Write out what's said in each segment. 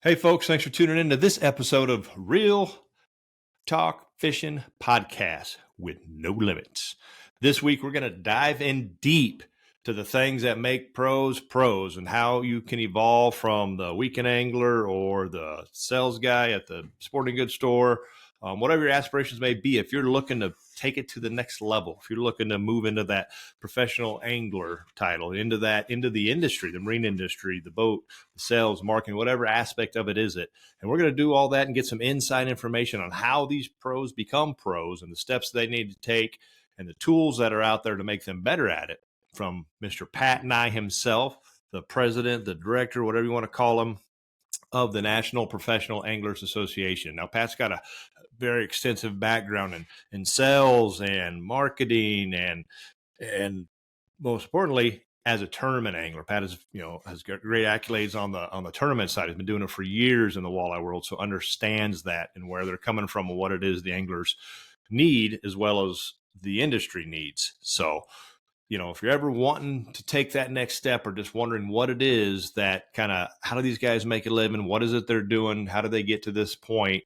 Hey, folks, thanks for tuning in to this episode of Real Talk Fishing Podcast with No Limits. This week, we're going to dive in deep to the things that make pros pros and how you can evolve from the weekend angler or the sales guy at the sporting goods store, whatever your aspirations may be. If you're looking to take it to the next level, if you're looking to move into that professional angler title, into the industry, the marine industry, the boat, the sales, marketing, whatever aspect of it is it. And we're going to do all that and get some inside information on how these pros become pros and the steps they need to take and the tools that are out there to make them better at it, from Mr. Pat Neu himself, the president, the director, whatever you want to call him, of the National Professional Anglers Association. Now, Pat's got a very extensive background in sales and marketing and most importantly, as a tournament angler. Pat has got great accolades on the tournament side. He's been doing it for years in the walleye world, so understands that and where they're coming from and what it is the anglers need as well as the industry needs. So, if you're ever wanting to take that next step or just wondering what it is that kind of, how do these guys make a living? What is it they're doing? How do they get to this point?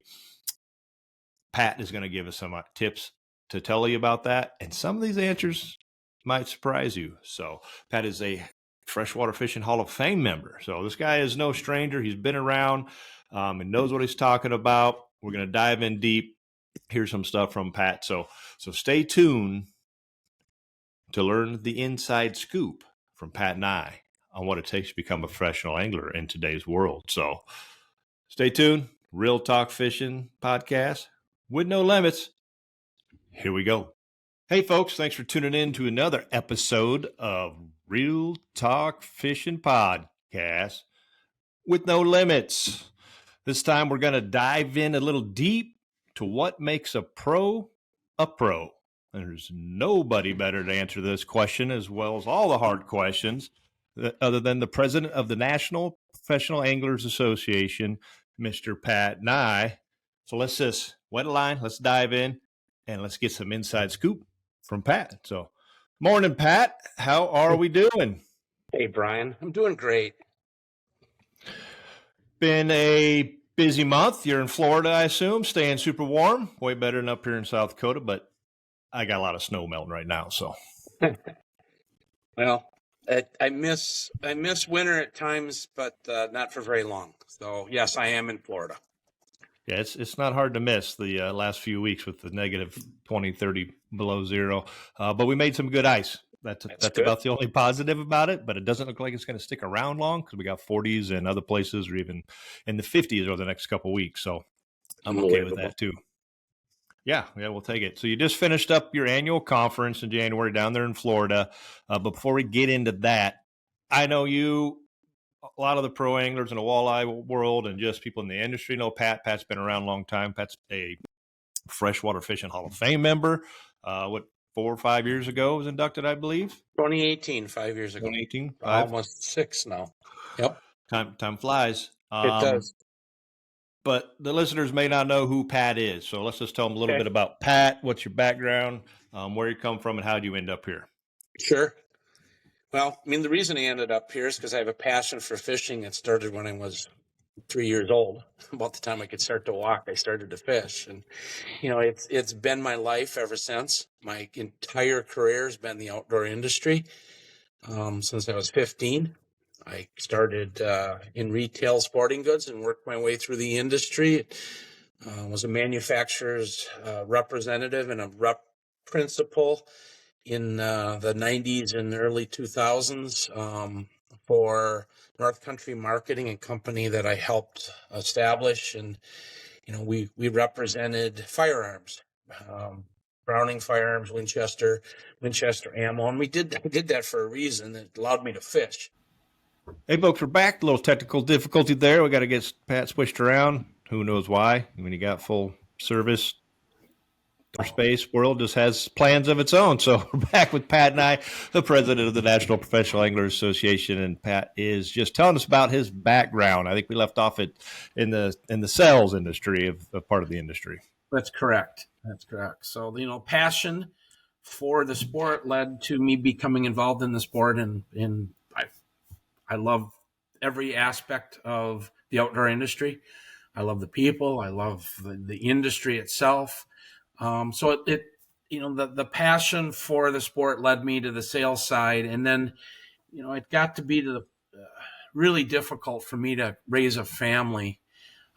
Pat is going to give us some tips to tell you about that. And some of these answers might surprise you. So Pat is a Freshwater Fishing Hall of Fame member. So this guy is no stranger. He's been around and knows what he's talking about. We're going to dive in deep. Here's some stuff from Pat. So stay tuned to learn the inside scoop from Pat Neu on what it takes to become a professional angler in today's world. So stay tuned. Real Talk Fishing Podcast with No Limits. Here we go. Hey, folks, thanks for tuning in to another episode of Real Talk Fishing Podcast with No Limits. This time we're going to dive in a little deep to what makes a pro a pro. There's nobody better to answer this question, as well as all the hard questions, other than the president of the National Professional Anglers Association, Mr. Pat Neu. So let's just wet a line, let's dive in, and let's get some inside scoop from Pat. So, morning, Pat. How are we doing? Hey, Brian. I'm doing great. Been a busy month. You're in Florida, I assume, staying super warm. Way better than up here in South Dakota, but I got a lot of snow melting right now. So, well, I miss winter at times, but not for very long. So, yes, I am in Florida. Yeah, it's not hard to miss the last few weeks with the negative 20, 30 below zero. But we made some good ice. That's good. About the only positive about it, but it doesn't look like it's going to stick around long because we got 40s and other places are even in the 50s over the next couple of weeks. So I'm okay with that too. Yeah, we'll take it. So you just finished up your annual conference in January down there in Florida. But before we get into that, I know you, a lot of the pro anglers in the walleye world and just people in the industry know Pat. Pat's been around a long time. Pat's a Freshwater Fishing Hall of Fame member. 4 or 5 years ago was inducted, I believe. 2018, 5 years ago. 2018, almost 6 now. Yep. Time flies. It does. But the listeners may not know who Pat is. So let's just tell them a little bit about Pat. What's your background, where you come from, and how did you end up here? Sure. Well, I mean, the reason I ended up here is because I have a passion for fishing. It started when I was 3 years old. About the time I could start to walk, I started to fish. And, it's been my life ever since. My entire career has been the outdoor industry since I was 15. I started in retail sporting goods and worked my way through the industry. Was a manufacturer's representative and a rep principal in the 90s and early 2000s for North Country Marketing, a company that I helped establish. And, we represented firearms, Browning firearms, Winchester ammo. And I did that for a reason. It allowed me to fish. Hey, folks, we're back. A little technical difficulty there. We got to get Pat switched around. Who knows why? When you got full service, our space world just has plans of its own. So we're back with Pat Neu, the president of the National Professional Anglers Association, and Pat is just telling us about his background. I think we left off in the sales industry of part of the industry. That's correct. So passion for the sport led to me becoming involved in the sport, and I love every aspect of the outdoor industry. I love the people. I love the industry itself. So it the passion for the sport led me to the sales side, and then it got to be really difficult for me to raise a family.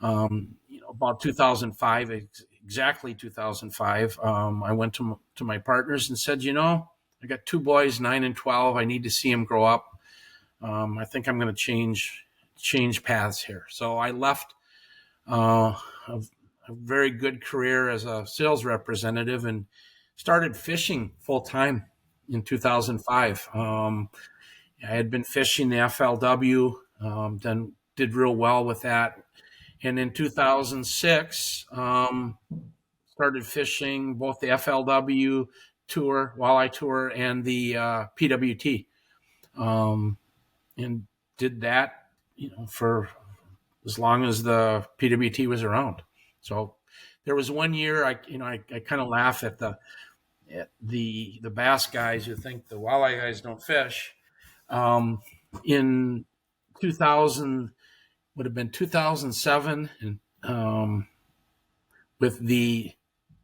About 2005, exactly 2005, I went to my partners and said, I got 2 boys, 9 and 12. I need to see them grow up. I think I'm going to change paths here. So I left a very good career as a sales representative and started fishing full time in 2005. I had been fishing the FLW, then did real well with that. And in 2006, started fishing both the FLW tour, walleye tour, and the PWT. And did that, for as long as the PWT was around. So there was one year I kind of laugh at the bass guys who think the walleye guys don't fish. In 2000, would have been 2007, and with the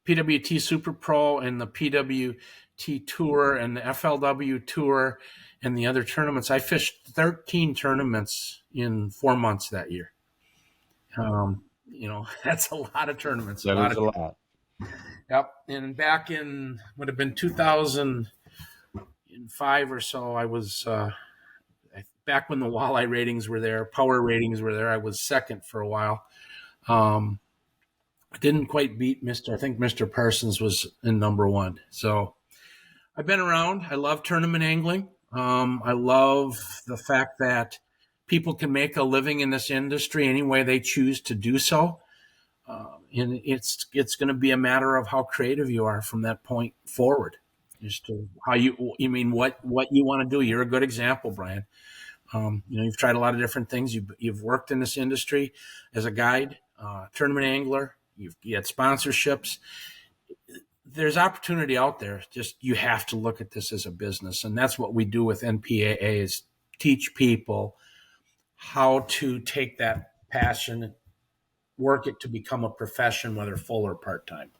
PWT Super Pro and the PWT Tour and the FLW Tour and the other tournaments, I fished 13 tournaments in 4 months that year. That's a lot of tournaments. That is a lot. Yep. And back in, would have been 2005 or so, I was, back when the walleye ratings were there, power ratings were there, I was second for a while. I didn't quite beat I think Mr. Parsons was in number 1. So I've been around. I love tournament angling. I love the fact that people can make a living in this industry any way they choose to do so. And it's going to be a matter of how creative you are from that point forward as to how what you want to do. You're a good example, Brian. You've tried a lot of different things. You've worked in this industry as a guide, tournament angler. You had sponsorships. There's opportunity out there. Just you have to look at this as a business, and that's what we do with NPAA: is teach people how to take that passion, work it to become a profession, whether full or part-time.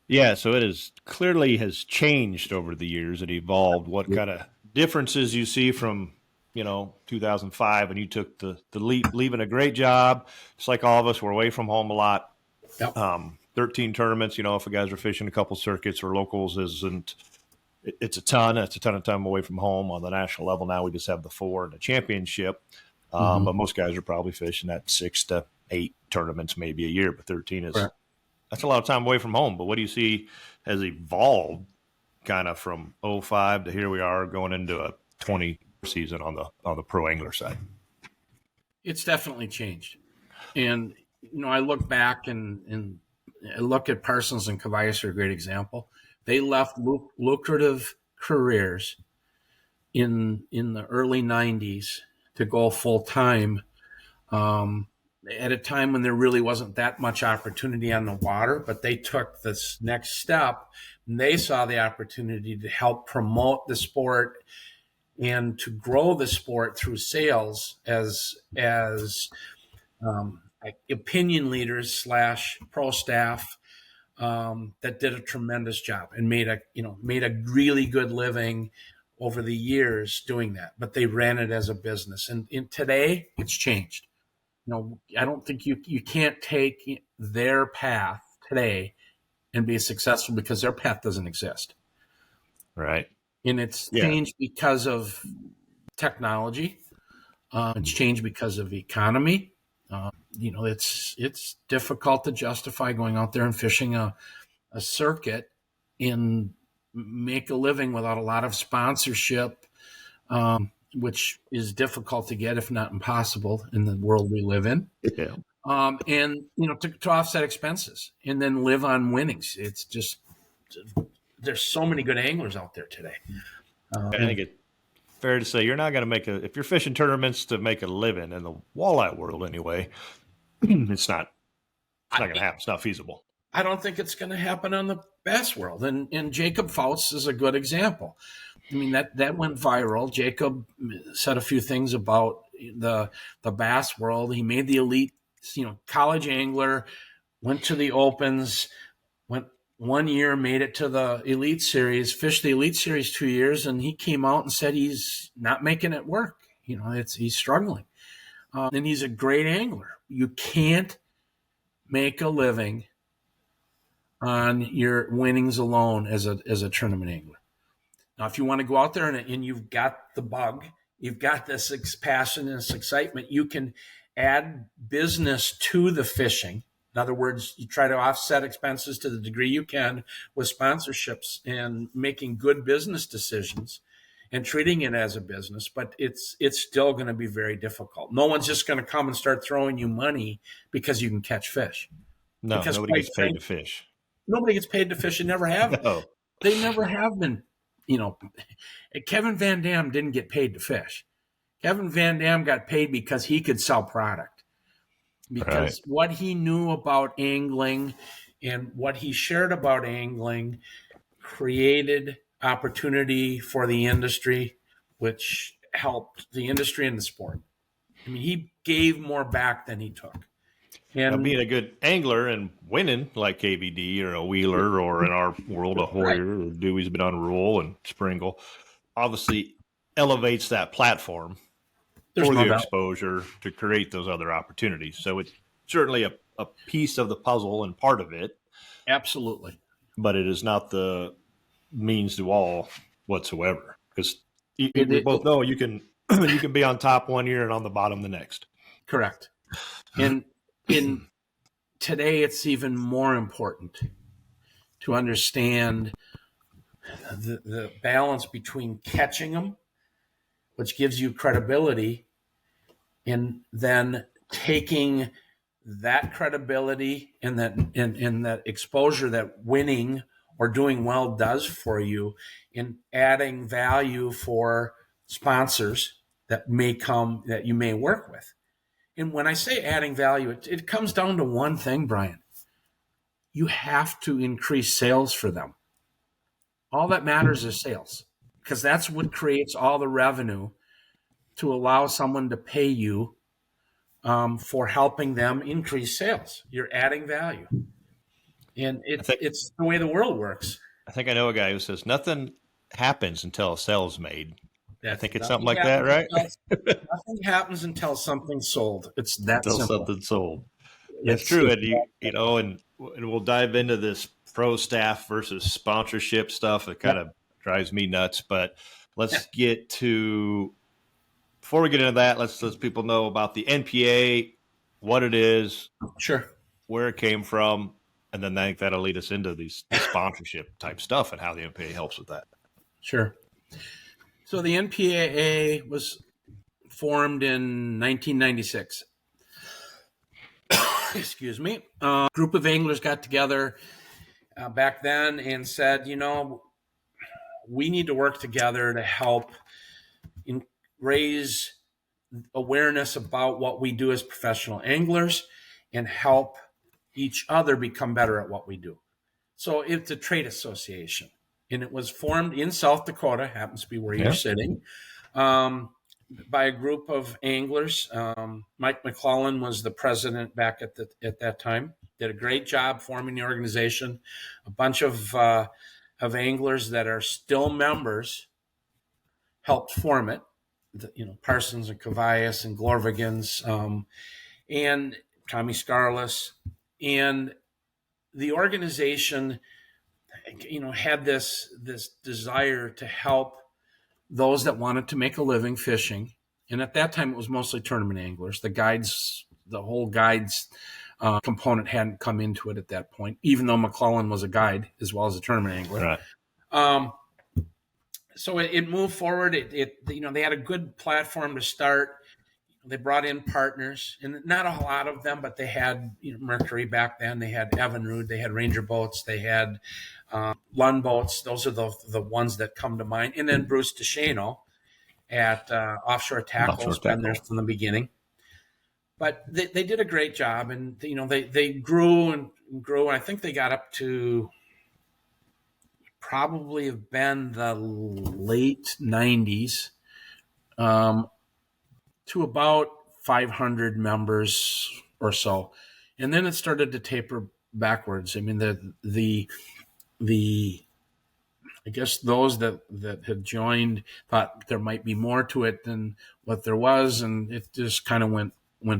Yeah, so it clearly has changed over the years. It evolved. What kind of differences you see from 2005 when you took the leap, leaving a great job, just like all of us, we're away from home a lot. Yep. 13 tournaments, if the guys are fishing a couple circuits or locals, it's a ton of time away from home. On the national level now, we just have the 4 and the championship. But most guys are probably fishing at 6 to 8 tournaments maybe a year, but 13 is right. That's a lot of time away from home. But what do you see has evolved kind of from 05 to here we are going into a 20 season on the pro angler side? It's definitely changed. And, I look back and I look at Parsons and Cavallas are a great example. They left lucrative careers in the early 90s to go full time at a time when there really wasn't that much opportunity on the water, but they took this next step and they saw the opportunity to help promote the sport and to grow the sport through sales as opinion leaders / pro staff that did a tremendous job and made a really good living over the years doing that. But they ran it as a business, and today it's changed. I don't think you can't take their path today and be successful because their path doesn't exist. Right. And it's changed because of technology. It's changed because of economy. It's difficult to justify going out there and fishing a circuit and make a living without a lot of sponsorship, which is difficult to get, if not impossible, in the world we live in. Yeah. And to offset expenses and then live on winnings. It's just there's so many good anglers out there today. I think it's fair to say you're not going to if you're fishing tournaments to make a living in the walleye world anyway, it's not going to happen. It's not feasible. I don't think it's going to happen on the bass world. And Jacob Faust is a good example. I mean, that went viral. Jacob said a few things about the bass world. He made the elite, college angler, went to the opens, went 1 year, made it to the elite series, fished the elite series 2 years, and he came out and said he's not making it work. He's struggling. And he's a great angler. You can't make a living on your winnings alone as a tournament angler. Now, if you want to go out there and you've got the bug, you've got this passion and this excitement, you can add business to the fishing. In other words, you try to offset expenses to the degree you can with sponsorships and making good business decisions and treating it as a business, but it's still going to be very difficult. No one's just going to come and start throwing you money because you can catch fish. No, because nobody gets paid to fish. Nobody gets paid to fish. They never have. No. They never have been. Kevin Van Dam didn't get paid to fish. Kevin Van Dam got paid because he could sell product. Because what he knew about angling and what he shared about angling created opportunity for the industry, which helped the industry and the sport. I mean, he gave more back than he took. And now, being a good angler and winning like KVD or a Wheeler or in our world a Hoyer or Dewey's been on Rule and Springle, obviously elevates that platform for the exposure to create those other opportunities. So it's certainly a piece of the puzzle and part of it. Absolutely. But it is not the means to all whatsoever. Because we both know you can be on top 1 year and on the bottom the next. Correct. And in today, it's even more important to understand the balance between catching them, which gives you credibility, and then taking that credibility and that exposure that winning or doing well does for you, and adding value for sponsors that may come that you may work with. And when I say adding value, it comes down to one thing, Brian. You have to increase sales for them. All that matters is sales, because that's what creates all the revenue to allow someone to pay you for helping them increase sales. You're adding value. And it's the way the world works. I think I know a guy who says nothing happens until a sale's made. I think it's something like that, right? Nothing happens until something's sold. It's that simple. Until something's sold. It's true. And and we'll dive into this pro staff versus sponsorship stuff. It kind of drives me nuts. But let's get to, before we get into that, let's let people know about the NPAA, what it is, sure, where it came from, and then I think that'll lead us into these sponsorship type stuff and how the NPAA helps with that. Sure. So the NPAA was formed in 1996. Excuse me. A group of anglers got together back then and said, we need to work together to help raise awareness about what we do as professional anglers and help each other become better at what we do. So it's a trade association. And it was formed in South Dakota, happens to be where you're sitting, by a group of anglers. Mike McClellan was the president back at that time. Did a great job forming the organization. A bunch of anglers that are still members helped form it. Parsons and Cavias and Glorvigans and Tommy Scarless. And the organization had this desire to help those that wanted to make a living fishing. And at that time, it was mostly tournament anglers. The whole guides component hadn't come into it at that point, even though McClellan was a guide as well as a tournament angler. Right. So it moved forward. They had a good platform to start. They brought in partners, and not a lot of them, but they had Mercury back then. They had Evinrude. They had Ranger boats. They had Lund boats. Those are the ones that come to mind. And then Bruce DeShano at Offshore Tackle has been there from the beginning. But they did a great job, and they grew and grew. And I think they got up to probably have been the late 90s. to about 500 members or so, and then it started to taper backwards. I mean, the I guess those that had joined thought there might be more to it than what there was, and it just kind of went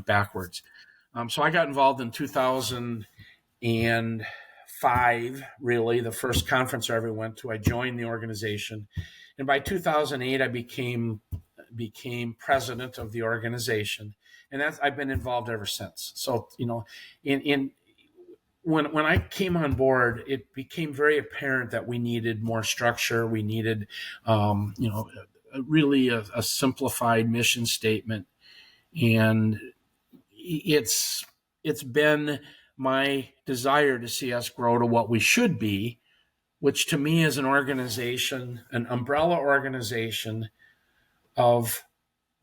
backwards. So I got involved in 2005, really, the first conference I ever went to. I joined the organization, and by 2008, I became president of the organization, and I've been involved ever since. So, in when I came on board, it became very apparent that we needed more structure. We needed, really a simplified mission statement, and it's been my desire to see us grow to what we should be, which to me is an organization, an umbrella organization of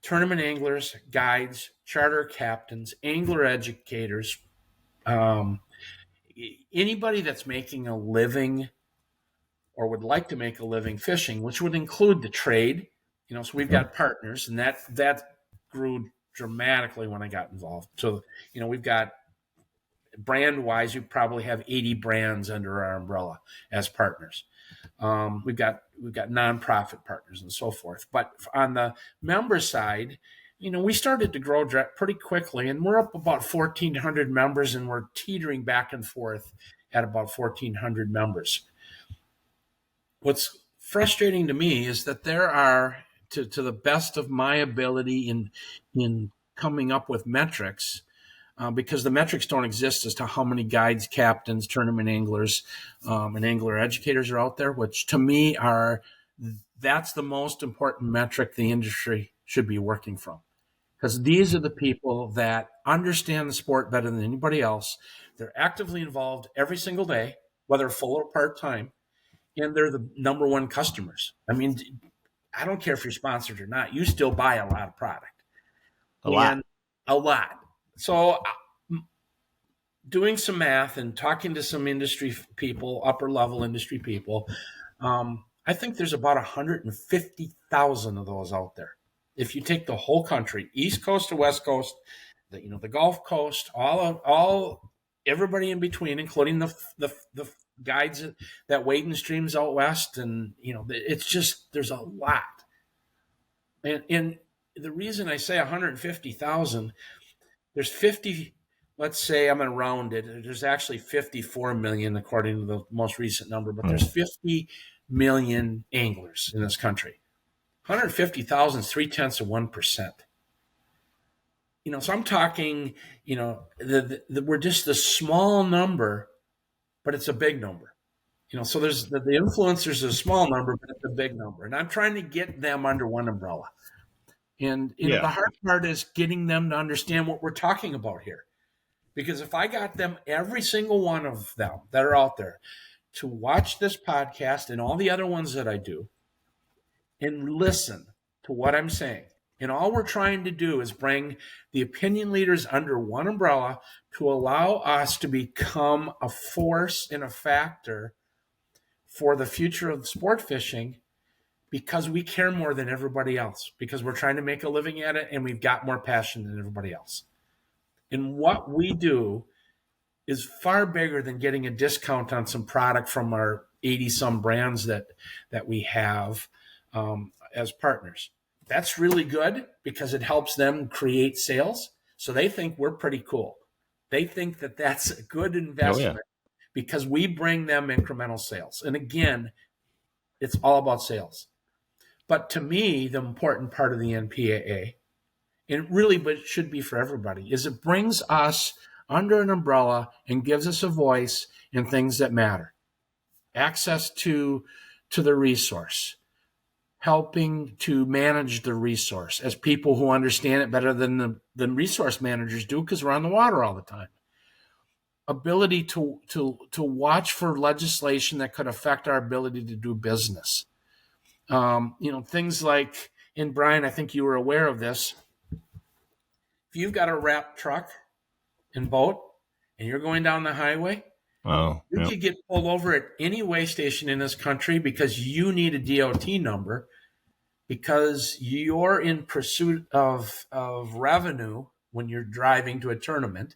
tournament anglers, guides, charter captains, angler educators, anybody that's making a living or would like to make a living fishing, which would include the trade. So we've got partners, and that grew dramatically when I got involved. So, we've got brand wise, we probably have 80 brands under our umbrella as partners. We've got nonprofit partners and so forth. But on the member side, we started to grow pretty quickly, and we're up about 1,400 members, and we're teetering back and forth at about 1,400 members. What's frustrating to me is that there are, to the best of my ability in coming up with metrics, because the metrics don't exist as to how many guides, captains, tournament anglers, and angler educators are out there, which to me that's the most important metric the industry should be working from. Because these are the people that understand the sport better than anybody else. They're actively involved every single day, whether full or part-time, and they're the number one customers. I mean, I don't care if you're sponsored or not. You still buy a lot of product. A lot. So doing some math and talking to some industry people, upper-level industry people, I think there's about 150,000 of those out there. If you take the whole country, East Coast to West Coast, the Gulf Coast, all everybody in between, including the guides that wade in streams out west, and it's just there's a lot. And the reason I say 150,000, there's 50. Let's say I'm going to round it. There's actually 54 million according to the most recent number, but there's 50 million anglers in this country. 150,000 is 0.3%. So I'm talking, we're just a small number, but it's a big number. So there's the influencers are a small number, but it's a big number. And I'm trying to get them under one umbrella. And the hard part is getting them to understand what we're talking about here. Because if I got them, every single one of them that are out there, to watch this podcast and all the other ones that I do, and listen to what I'm saying. And all we're trying to do is bring the opinion leaders under one umbrella to allow us to become a force and a factor for the future of sport fishing, because we care more than everybody else, because we're trying to make a living at it, and we've got more passion than everybody else. And what we do is far bigger than getting a discount on some product from our 80-some brands that we have as partners. That's really good because it helps them create sales. So they think we're pretty cool. They think that that's a good investment because we bring them incremental sales. And again, it's all about sales. But to me, the important part of the NPAA, and really, but it should be for everybody, is it brings us under an umbrella and gives us a voice in things that matter. Access to the resource, helping to manage the resource as people who understand it better than resource managers do, because we're on the water all the time. Ability to watch for legislation that could affect our ability to do business. Things like, and Brian, I think you were aware of this. If you've got a wrapped truck and boat and you're going down the highway, you could get pulled over at any weigh station in this country because you need a DOT number, because you're in pursuit of revenue when you're driving to a tournament.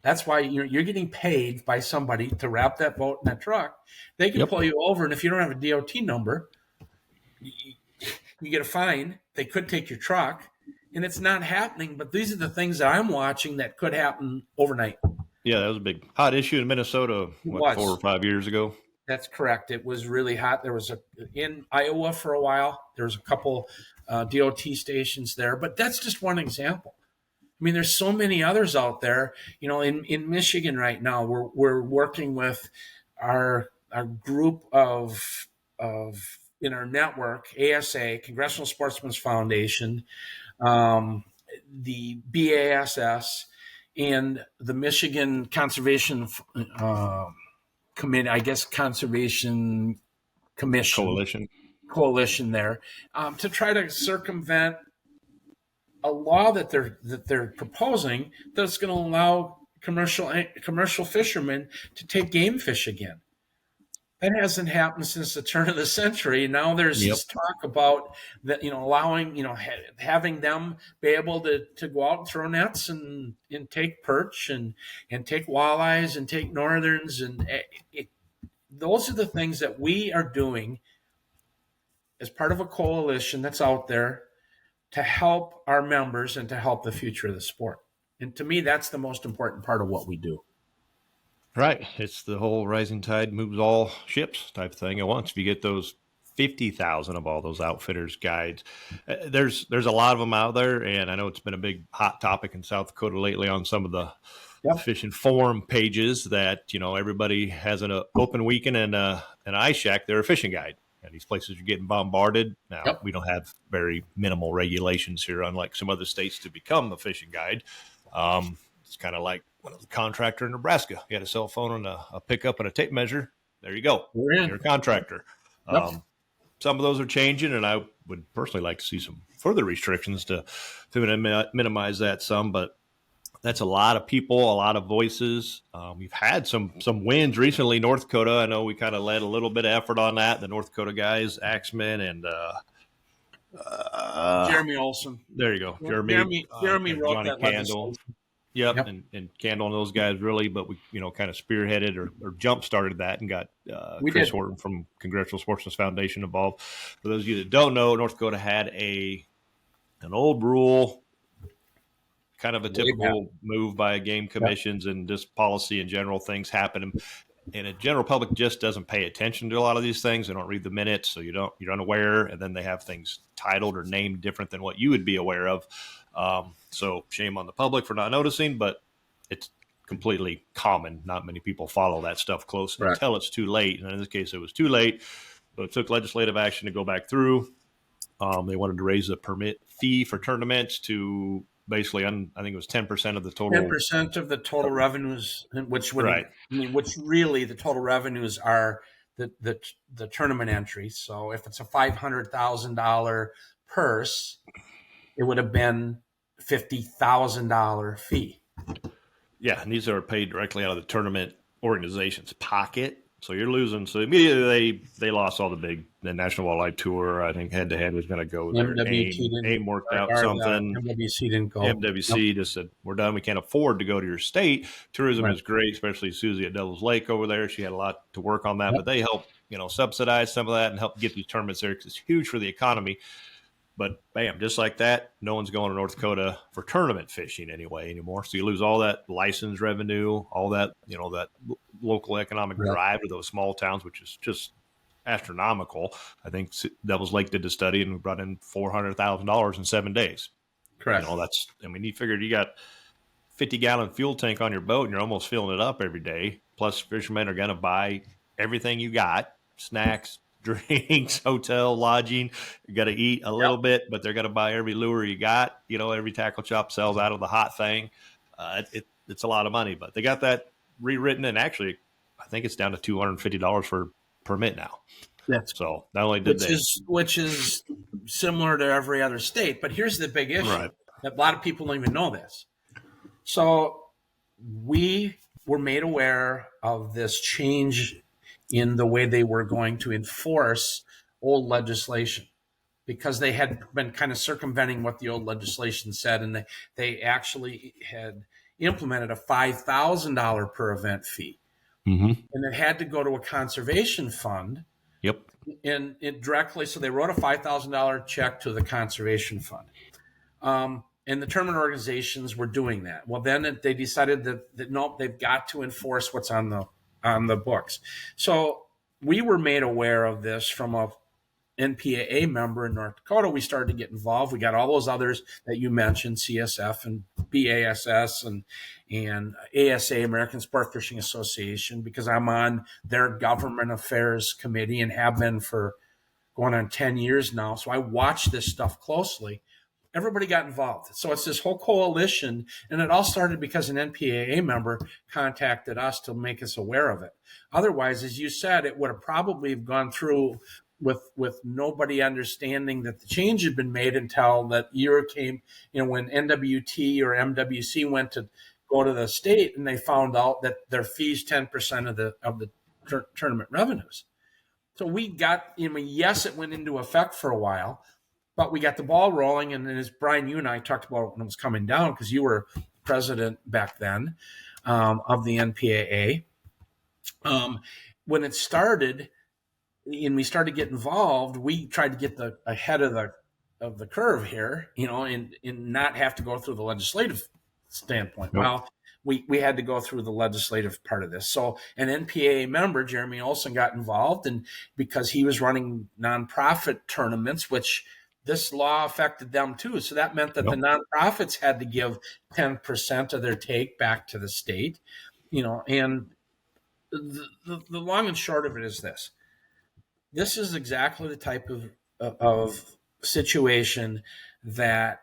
That's why you're getting paid by somebody to wrap that boat in that truck. They can Yep. pull you over, and if you don't have a DOT number, you get a fine. They could take your truck, and it's not happening. But these are the things that I'm watching that could happen overnight. Yeah, that was a big hot issue in Minnesota, what, 4 or 5 years ago? That's correct. It was really hot. There was in Iowa for a while. There was a couple DOT stations there, but that's just one example. I mean, there's so many others out there. You know, in Michigan right now, we're working with our group of in our network, ASA, Congressional Sportsmen's Foundation, the BASS, and the Michigan Conservation Committee, I guess Conservation Commission coalition there, to try to circumvent a law that they're proposing that's going to allow commercial fishermen to take game fish again. That hasn't happened since the turn of the century. Now there's this talk about that, allowing, having them be able to go out and throw nets and take perch and take walleyes and take northerns. And those are the things that we are doing as part of a coalition that's out there to help our members and to help the future of the sport. And to me, that's the most important part of what we do. Right. It's the whole rising tide moves all ships type of thing at once. If you get those 50,000 of all those outfitters guides, there's a lot of them out there. And I know it's been a big hot topic in South Dakota lately on some of the fishing forum pages that, everybody has an open weekend and an ice shack. They're a fishing guide. And these places are getting bombarded. Now, we don't have very minimal regulations here, unlike some other states, to become a fishing guide. It's kind of like when I was a contractor in Nebraska. You had a cell phone and a pickup and a tape measure. There you go. You're a contractor. Some of those are changing, and I would personally like to see some further restrictions to minimize that some. But that's a lot of people, a lot of voices. We've had some wins recently. North Dakota, I know we kind of led a little bit of effort on that. The North Dakota guys, Axman and Jeremy Olson. There you go. Jeremy wrote Johnny that Candle. Yep. And Candle and those guys really, but we, kind of spearheaded or jump-started that and got Chris Horton from Congressional Sportsmen's Foundation involved. For those of you that don't know, North Dakota had an old rule, kind of a typical move by game commissions and just policy in general. Things happen, and the general public just doesn't pay attention to a lot of these things. They don't read the minutes, so you're unaware, and then they have things titled or named different than what you would be aware of. So shame on the public for not noticing, but it's completely common. Not many people follow that stuff close until it's too late. And in this case, it was too late. So it took legislative action to go back through. They wanted to raise the permit fee for tournaments to basically, I think it was 10% of the total. 10% of the total revenues, which really the total revenues are the tournament entry. So if it's a $500,000 purse, it would have been $50,000 fee. Yeah, and these are paid directly out of the tournament organization's pocket. So you're losing. So immediately they lost all the National Walleye Tour. I think head to head was going to go there. AIM worked out something. MWC didn't go. MWC just said, we're done. We can't afford to go to your state. Tourism is great, especially Susie at Devil's Lake over there. She had a lot to work on that, but they help, subsidize some of that and help get these tournaments there because it's huge for the economy. But bam, just like that, no one's going to North Dakota for tournament fishing anymore. So you lose all that license revenue, all that, that local economic drive to those small towns, which is just astronomical. I think Devil's Lake did the study and brought in $400,000 in 7 days. Correct. You figured you got 50-gallon fuel tank on your boat and you're almost filling it up every day. Plus fishermen are going to buy everything you got, snacks, drinks, hotel, lodging. You got to eat a little bit, but they're going to buy every lure you got. Every tackle shop sells out of the hot thing. It's a lot of money, but they got that rewritten, and actually, I think it's down to $250 for permit now. So not only did which is similar to every other state, but here's the big issue. Right. A lot of people don't even know this. So we were made aware of this change in the way they were going to enforce old legislation. because they had been kind of circumventing what the old legislation said, and they actually had implemented a $5,000 per event fee, and it had to go to a conservation fund. Yep. And it directly, so they wrote a $5,000 check to the conservation fund. And the tournament organizations were doing that. Well, then they decided that nope, they've got to enforce what's on the books. So we were made aware of this from a NPAA member in North Dakota. We started to get involved. We got all those others that you mentioned, CSF and BASS and ASA, American Sport Fishing Association, because I'm on their government affairs committee and have been for going on 10 years now. So I watch this stuff closely. Everybody got involved. So it's this whole coalition, and it all started because an NPAA member contacted us to make us aware of it. Otherwise, as you said, it would have probably gone through with nobody understanding that the change had been made until that year came, when NWT or MWC went to go to the state and they found out that their fees 10% of the tournament revenues. So we got, yes, it went into effect for a while, but we got the ball rolling. And then as Brian, you and I talked about when it was coming down, because you were president back then of the NPAA. When it started and we started to get involved, we tried to get ahead of the curve here, and not have to go through the legislative standpoint. Nope. Well, we had to go through the legislative part of this. So an NPAA member, Jeremy Olson, got involved, and because he was running nonprofit tournaments, which this law affected them too. So that meant that the nonprofits had to give 10% of their take back to the state, and the long and short of it is this. This is exactly the type of situation that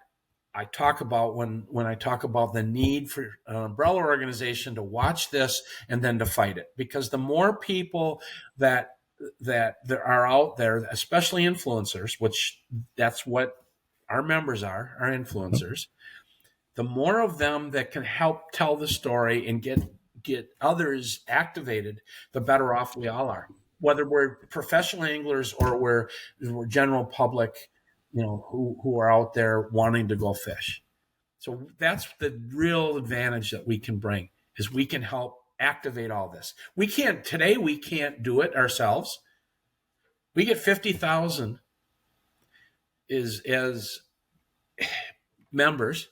I talk about when I talk about the need for an umbrella organization to watch this and then to fight it. Because the more people that there are out there, especially influencers, which that's what our members are influencers, the more of them that can help tell the story and get others activated, the better off we all are. Whether we're professional anglers or we're general public, who are out there wanting to go fish. So that's the real advantage that we can bring, is we can help activate all this. We can't do it ourselves. We get 50,000 as members.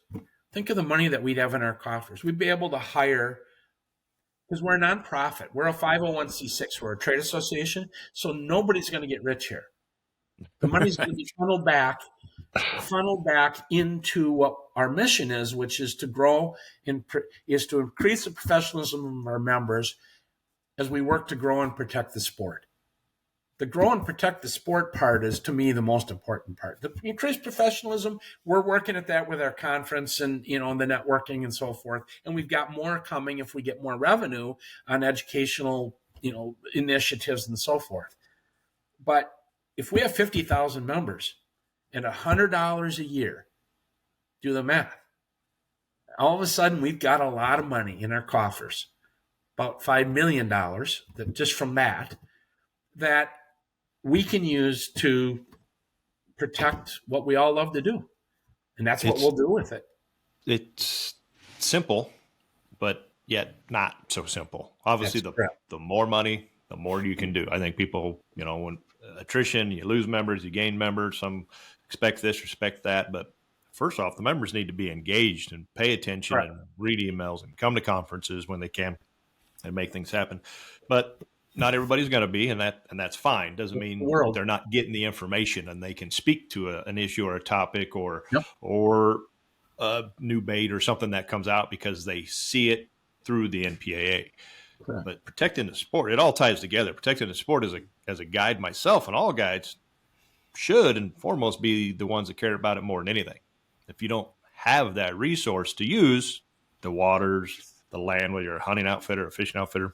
Think of the money that we'd have in our coffers. We'd be able to hire, because we're a nonprofit. We're a 501c6. We're a trade association. So nobody's going to get rich here. The money's going to be funneled back into what our mission is, which is to grow is to increase the professionalism of our members as we work to grow and protect the sport. The grow and protect the sport part is, to me, the most important part. The increased professionalism, we're working at that with our conference and, the networking and so forth. And we've got more coming if we get more revenue on educational, initiatives and so forth. But if we have 50,000 members and $100 a year, do the math. All of a sudden, we've got a lot of money in our coffers, about $5 million that just from that we can use to protect what we all love to do. And that's what we'll do with it. It's simple, but yet not so simple. Obviously, the more money, the more you can do. I think people, when attrition, you lose members, you gain members, some expect this, respect that. But first off, the members need to be engaged and pay attention and read emails and come to conferences when they can and make things happen. But not everybody's going to be, and that's fine. Doesn't mean they're not getting the information and they can speak to an issue or a topic or a new bait or something that comes out because they see it through the NPAA. Correct. But protecting the sport, it all ties together. Protecting the sport as a guide myself, and all guides should and foremost be the ones that care about it more than anything. If you don't have that resource to use, the waters, the land, whether you're a hunting outfitter or a fishing outfitter,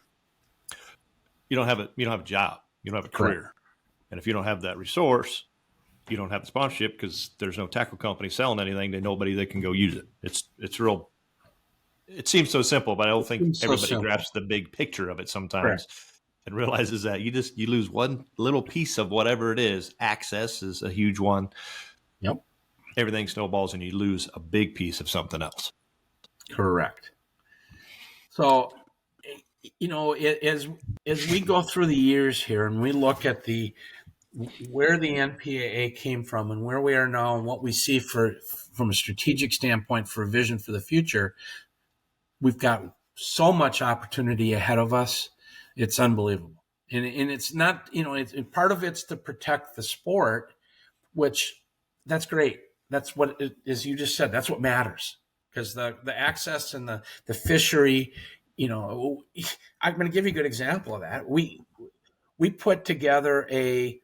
you don't have a job. You don't have a career. Correct. And if you don't have that resource, you don't have the sponsorship because there's no tackle company selling anything to nobody that can go use it. It's real. It seems so simple, but I don't think everybody grasps the big picture of it sometimes. and realizes that you lose one little piece of whatever it is. Access is a huge one. Yep. Everything snowballs and you lose a big piece of something else. Correct. So, as we go through the years here and we look at where the NPAA came from and where we are now and what we see from a strategic standpoint for a vision for the future, we've got so much opportunity ahead of us. It's unbelievable. And it's not, part of it's to protect the sport, which that's great. That's what, as you just said, that's what matters. Because the access and the fishery, I'm going to give you a good example of that. We put together a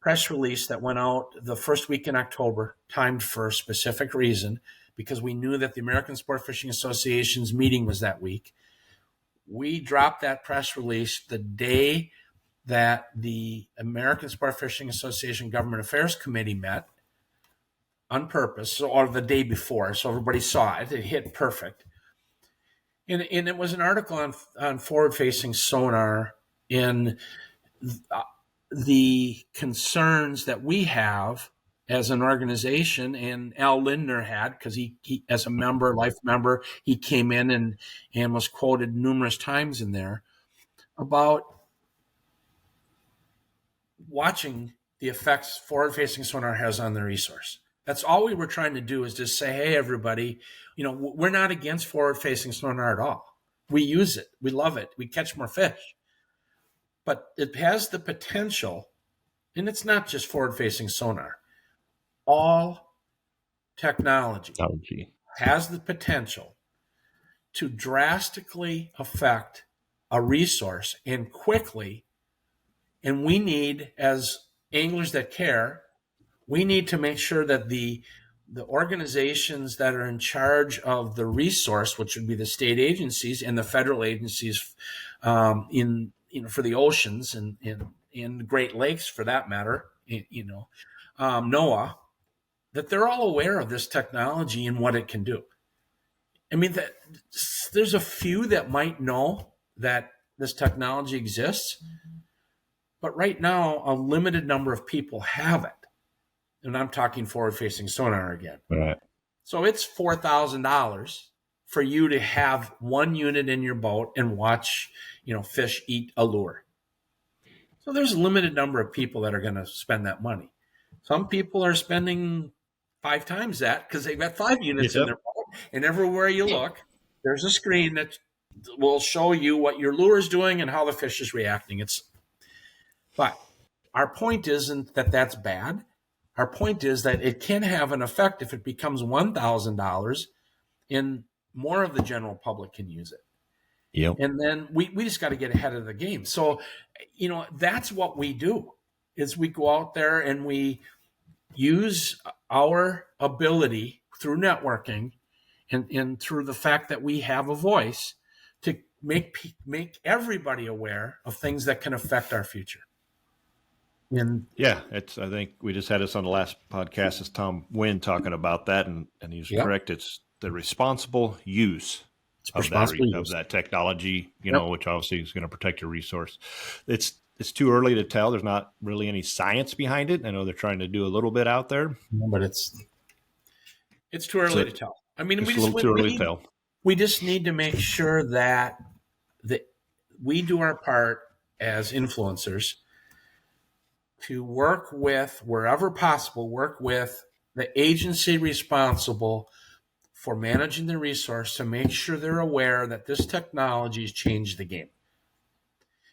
press release that went out the first week in October, timed for a specific reason, because we knew that the American Sport Fishing Association's meeting was that week. We dropped that press release the day that the American Sport Fishing Association Government Affairs Committee met on purpose, or the day before, so everybody saw it. It hit perfect. And it was an article on forward-facing sonar in the concerns that we have as an organization, and Al Lindner had, because he as a member, life member, he came in and was quoted numerous times in there about watching the effects forward-facing sonar has on the resource. That's all we were trying to do, is just say, hey, everybody, we're not against forward-facing sonar at all. We use it. We love it. We catch more fish. But it has the potential, and it's not just forward-facing sonar. All technology has the potential to drastically affect a resource and quickly. And we need, as anglers that care, we need to make sure that the organizations that are in charge of the resource, which would be the state agencies and the federal agencies for the oceans and in the Great Lakes, for that matter, NOAA, that they're all aware of this technology and what it can do. I mean, there's a few that might know that this technology exists, but right now, a limited number of people have it. And I'm talking forward-facing sonar again. Right. So it's $4,000 for you to have one unit in your boat and watch, fish eat a lure. So there's a limited number of people that are going to spend that money. Some people are spending 5 times that because they've got 5 units in their boat, and everywhere you look, there's a screen that will show you what your lure is doing and how the fish is reacting. But our point isn't that that's bad. Our point is that it can have an effect if it becomes $1,000 and more of the general public can use it. Yep. And then we just got to get ahead of the game. So, that's what we do, is we go out there and we use our ability through networking and through the fact that we have a voice to make everybody aware of things that can affect our future. And yeah, I think we just had this on the last podcast, as Tom Wynn talking about that, and he was correct. It's the responsible use of that technology, which obviously is going to protect your resource. It's too early to tell. There's not really any science behind it. I know they're trying to do a little bit out there, but it's too early to tell. I mean, it's a little too early to tell. We just need to make sure that we do our part as influencers to work with, wherever possible, the agency responsible for managing the resource to make sure they're aware that this technology has changed the game.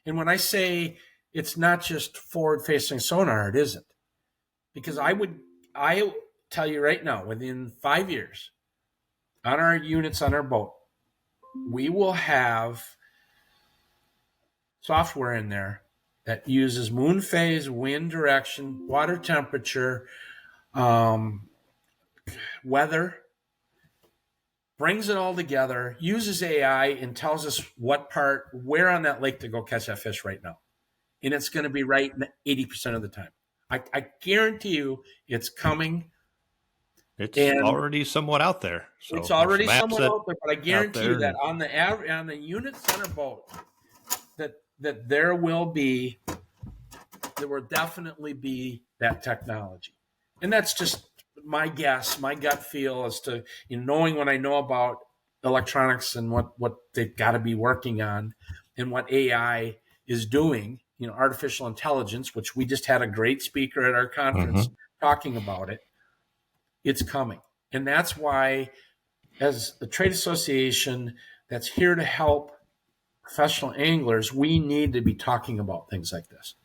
And when I say it's not just forward-facing sonar, it isn't. Because I tell you right now, within 5 years, on our units on our boat, we will have software in there that uses moon phase, wind direction, water temperature, weather, brings it all together, uses AI, and tells us where on that lake to go catch that fish right now. And it's going to be right 80% of the time. I guarantee you it's coming. It's already somewhat out there. So it's already somewhat out there, but I guarantee you that on the unit center boat, that that there will definitely be that technology. And that's just my guess, my gut feel as to, knowing what I know about electronics and what they've got to be working on and what AI is doing, artificial intelligence, which we just had a great speaker at our conference talking about it. It's coming. And that's why, as a trade association that's here to help professional anglers, we need to be talking about things like this.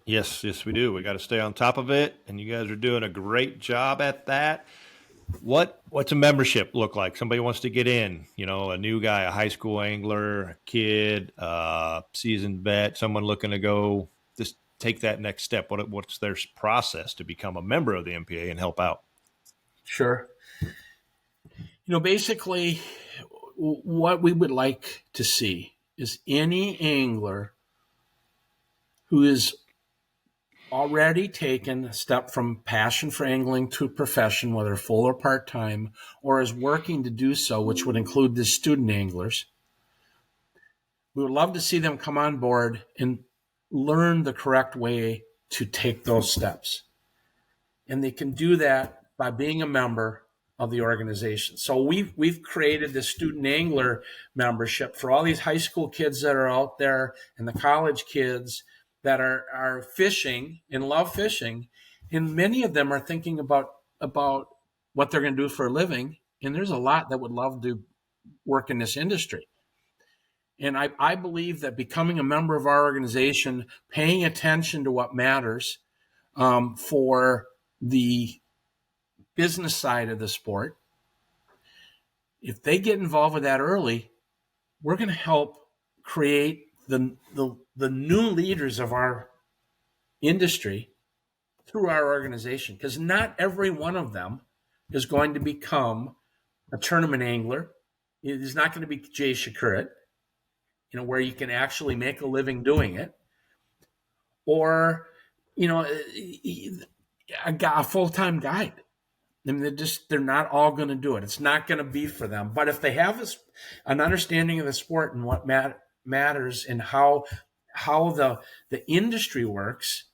Yes, we do. We got to stay on top of it, and you guys are doing a great job at that. What's a membership look like? Somebody wants to get in, a new guy, a high school angler, a kid, seasoned vet, someone looking to go just take that next step. What's their process to become a member of the NPAA and help out? Sure. Basically, what we would like to see is any angler who is already taken a step from passion for angling to profession, whether full or part-time, or is working to do so, which would include the student anglers. We would love to see them come on board and learn the correct way to take those steps. And they can do that by being a member of the organization. So we've created this student angler membership for all these high school kids that are out there and the college kids that are fishing and love fishing. And many of them are thinking about what they're going to do for a living. And there's a lot that would love to work in this industry. And I believe that becoming a member of our organization, paying attention to what matters for the business side of the sport, if they get involved with that early, we're going to help create the new leaders of our industry through our organization, because not every one of them is going to become a tournament angler. It is not going to be Jay Shakurit, where you can actually make a living doing it, or a full-time guide. I mean, they're not all going to do it. It's not going to be for them. But if they have an understanding of the sport and what matters and how the industry works,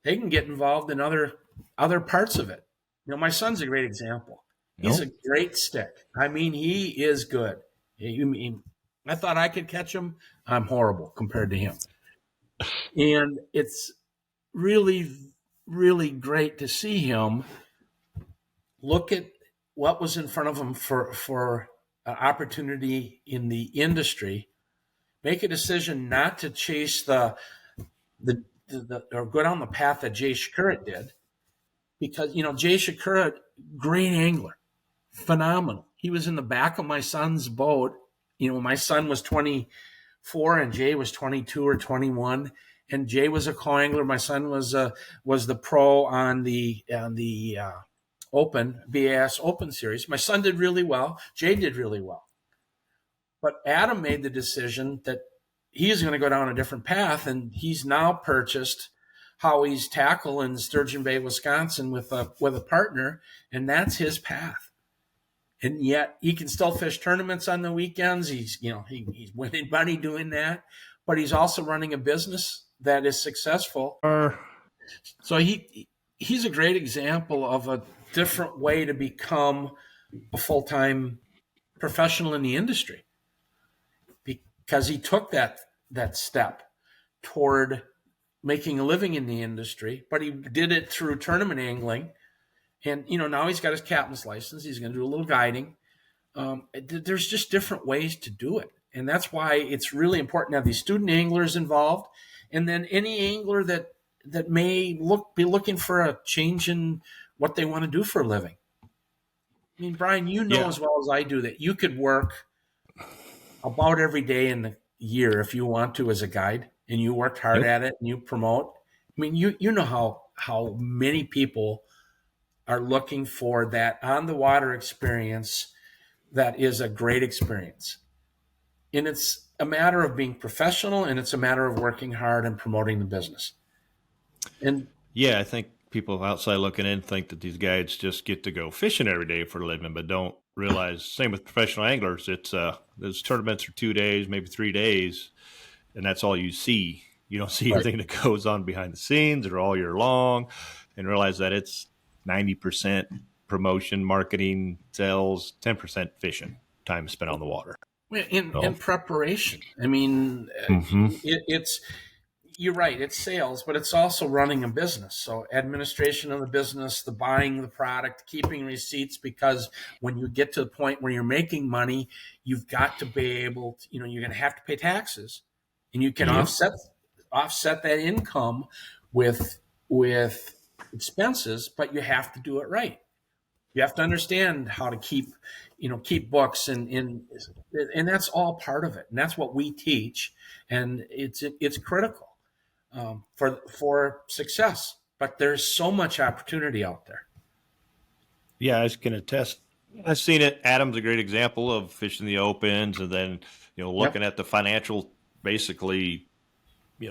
they can get involved in other parts of it. My son's a great example. He's a great stick. I mean, he is good. I thought I could catch him. I'm horrible compared to him. And it's really, really great to see him look at what was in front of him for an opportunity in the industry, make a decision not to chase or go down the path that Jay Shakurit did, because Jay Shakurit, great angler, phenomenal. He was in the back of my son's boat. My son was 24 and Jay was 22 or 21, and Jay was a co-angler. My son was the pro on the Open BAS Open Series. My son did really well. Jay did really well. But Adam made the decision that he's going to go down a different path, and he's now purchased Howie's Tackle in Sturgeon Bay, Wisconsin, with a partner, and that's his path. And yet he can still fish tournaments on the weekends. He's winning money doing that, but he's also running a business that is successful. So he's a great example of a different way to become a full-time professional in the industry, because he took that step toward making a living in the industry, but he did it through tournament angling. And, now he's got his captain's license. He's going to do a little guiding. There's just different ways to do it. And that's why it's really important to have these student anglers involved. And then any angler that may be looking for a change in what they want to do for a living. I mean, Brian, as well as I do that you could work about every day in the year if you want to as a guide, and you worked hard at it and you promote. I mean, you know how many people are looking for that on the water experience that is a great experience. And it's a matter of being professional, and it's a matter of working hard and promoting the business. And I think people outside looking in think that these guides just get to go fishing every day for a living, but don't realize, same with professional anglers, it's those tournaments are 2 days, maybe 3 days, and that's all you see. You don't see Right. everything that goes on behind the scenes or all year long, and realize that it's 90% promotion, marketing, sales, 10% fishing, time spent on the water. In preparation. I mean, it's you're right. It's sales, but it's also running a business. So administration of the business, the buying the product, keeping receipts, because when you get to the point where you're making money, you've got to be able to, you're going to have to pay taxes, and you can offset that income with expenses, but you have to do it right. You have to understand how to keep books, and that's all part of it. And that's what we teach, and it's critical for success. But there's so much opportunity out there. Yeah, I can attest. I've seen it. Adam's a great example of fishing the opens, and then looking at the financial, basically,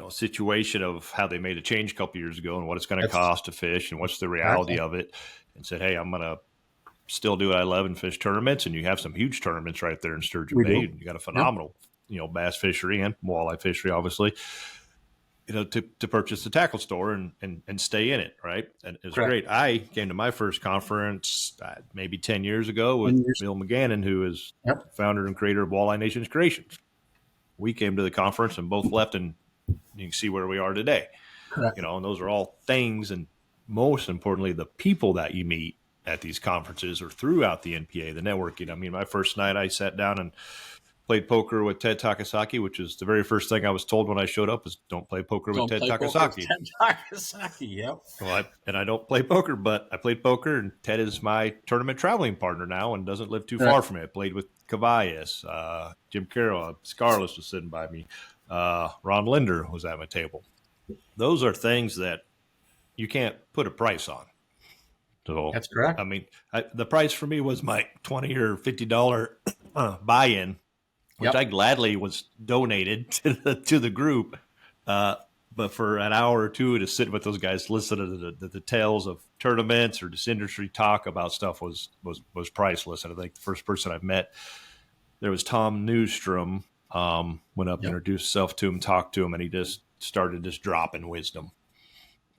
situation of how they made a change a couple years ago and what it's going to cost to fish and what's the reality of it, and said, hey, I'm going to still do what I love and fish tournaments. And you have some huge tournaments right there in Sturgeon Bay. And you got a phenomenal, bass fishery and walleye fishery, obviously, to purchase the tackle store and stay in it. Right. And it's great. I came to my first conference maybe 10 years ago with Bill McGannon, who is founder and creator of Walleye Nations Creations. We came to the conference and both left, and you can see where we are today. Correct. And those are all things. And most importantly, the people that you meet at these conferences or throughout the NPAA, the networking. I mean, my first night I sat down and played poker with Ted Takasaki, which is the very first thing I was told when I showed up is don't play poker with Ted Takasaki. Ted Takasaki, yep. Well, I don't play poker, but I played poker, and Ted is my tournament traveling partner now and doesn't live too far from it. I played with Cavallas, Jim Carroll, Scarlett was sitting by me, Ron Linder was at my table. Those are things that you can't put a price on. So that's correct. I mean, the price for me was my $20 or $50 buy-in, which I gladly was donated to the group. But for an hour or two to sit with those guys, listen to the tales of tournaments or just industry talk about stuff was priceless. And I think the first person I've met, there was Tom Newstrom, went up, introduced himself to him, talked to him, and he just started just dropping wisdom.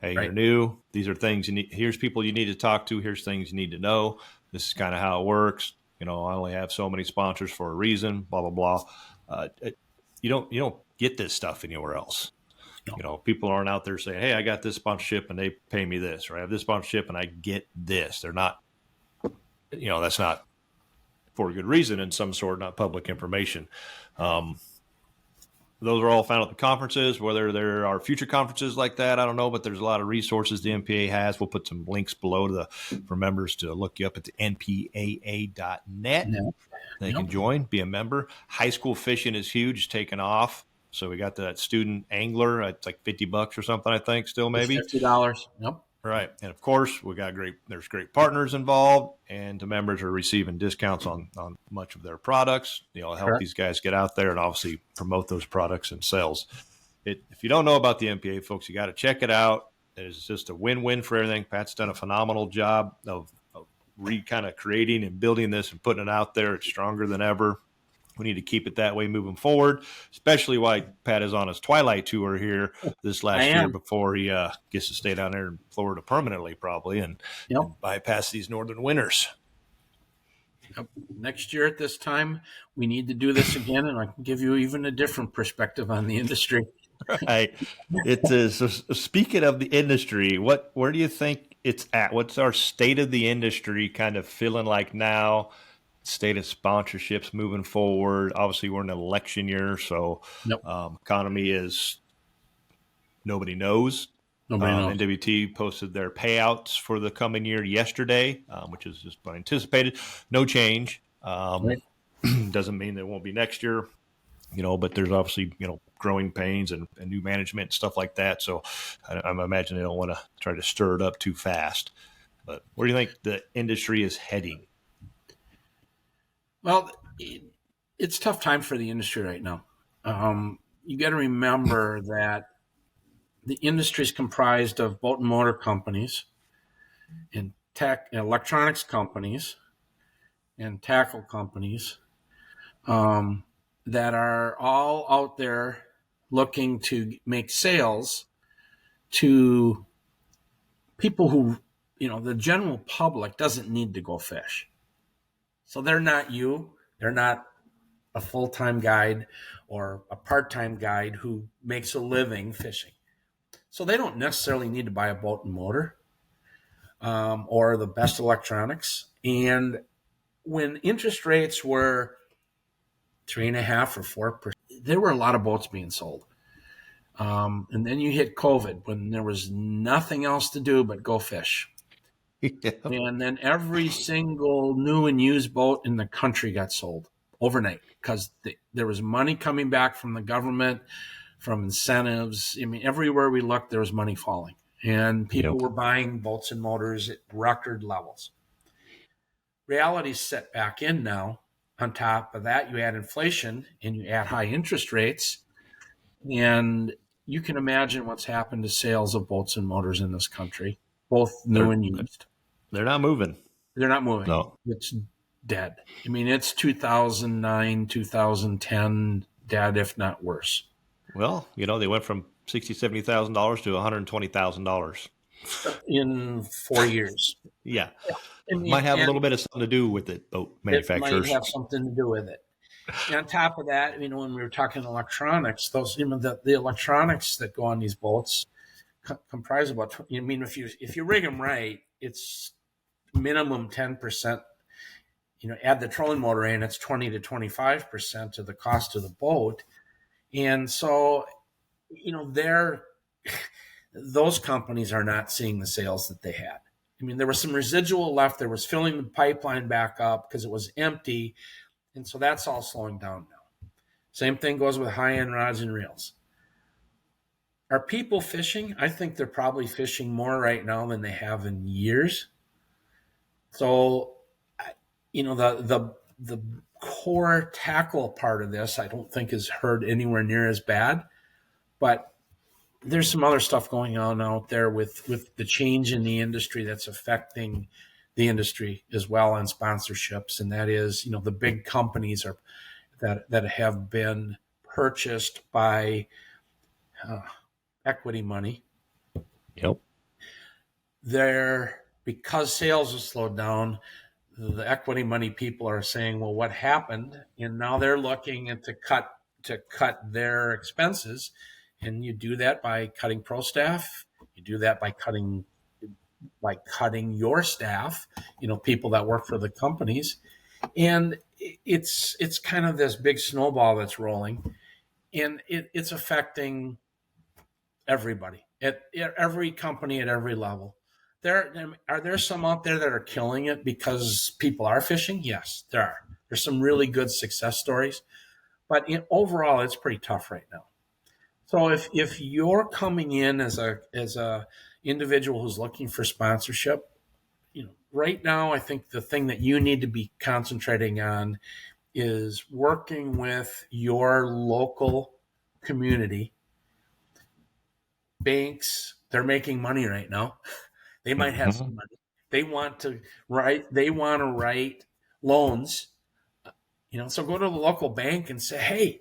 Hey, you're new. These are things you need. Here's people you need to talk to. Here's things you need to know. This is kind of how it works. I only have so many sponsors for a reason, blah, blah, blah. You don't get this stuff anywhere else. No. People aren't out there saying, hey, I got this sponsorship and they pay me this, or I have this sponsorship and I get this. They're not, that's not for a good reason in some sort, not public information. Those are all found at the conferences. Whether there are future conferences like that, I don't know, but there's a lot of resources the NPAA has. We'll put some links below for members to look you up at the npaa.net. They can join, be a member. High school fishing is huge, it's taken off. So we got that student angler. It's like $50 or something, I think, still maybe. $50. Yep. Right. And of course, there's great partners involved, and the members are receiving discounts on much of their products. Help these guys get out there and obviously promote those products and sales. If you don't know about the NPAA, folks, you got to check it out. It's just a win-win for everything. Pat's done a phenomenal job of kind of creating and building this and putting it out there. It's stronger than ever. We need to keep it that way moving forward, especially why Pat is on his Twilight tour here this last year before he gets to stay down there in Florida permanently, probably, and bypass these northern winters. Next year at this time, we need to do this again, and I can give you even a different perspective on the industry. Right. It is. So speaking of the industry, where do you think it's at? What's our state of the industry kind of feeling like now? State of sponsorships moving forward. Obviously, we're in an election year, so economy is nobody knows. NWT posted their payouts for the coming year yesterday, which is just anticipated. No change. Doesn't mean there won't be next year, but there's obviously, growing pains and new management and stuff like that. So I imagine they don't want to try to stir it up too fast. But where do you think the industry is heading? Well, it's a tough time for the industry right now. You got to remember that the industry is comprised of boat and motor companies and tech and electronics companies and tackle companies that are all out there looking to make sales to people who, the general public doesn't need to go fish. So they're not you. They're not a full-time guide or a part-time guide who makes a living fishing. So they don't necessarily need to buy a boat and motor or the best electronics. And when interest rates were 3.5% or 4%, there were a lot of boats being sold. And then you hit COVID when there was nothing else to do but go fish. Yeah. And then every single new and used boat in the country got sold overnight because there was money coming back from the government, from incentives. I mean, everywhere we looked, there was money falling. And people were buying boats and motors at record levels. Reality's set back in now. On top of that, you add inflation and you add high interest rates. And you can imagine what's happened to sales of boats and motors in this country, both new and used. They're not moving. They're not moving. No. It's dead. I mean, it's 2009, 2010 dead, if not worse. Well, they went from $60,000, $70,000 to $120,000 in 4 years. Yeah. And might have a little bit of something to do with it, boat manufacturers. It might have something to do with it. And on top of that, when we were talking electronics, those the electronics that go on these boats comprise about. If you rig them right, it's minimum 10%. Add the trolling motor in, it's 20 to 25% of the cost of the boat, and so those companies are not seeing the sales that they had. There was some residual left. There was filling the pipeline back up because it was empty. And so that's all slowing down now. Same thing goes with high-end rods and reels. Are people fishing? I think they're probably fishing more right now than they have in years. So, the core tackle part of this, I don't think is heard anywhere near as bad. But there's some other stuff going on out there with the change in the industry that's affecting the industry as well on sponsorships. And that is, the big companies that have been purchased by equity money. Yep. Because sales have slowed down, the equity money people are saying, well, what happened? And now they're looking to cut their expenses. And you do that by cutting pro staff. You do that by cutting your staff, people that work for the companies. And it's kind of this big snowball that's rolling. And it's affecting everybody at every company at every level. Are there some out there that are killing it because people are fishing? Yes, there are. There's some really good success stories. But overall, it's pretty tough right now. So if you're coming in as a individual who's looking for sponsorship, right now I think the thing that you need to be concentrating on is working with your local community. Banks, they're making money right now. They might have some money. They want to write loans. So go to the local bank and say, hey,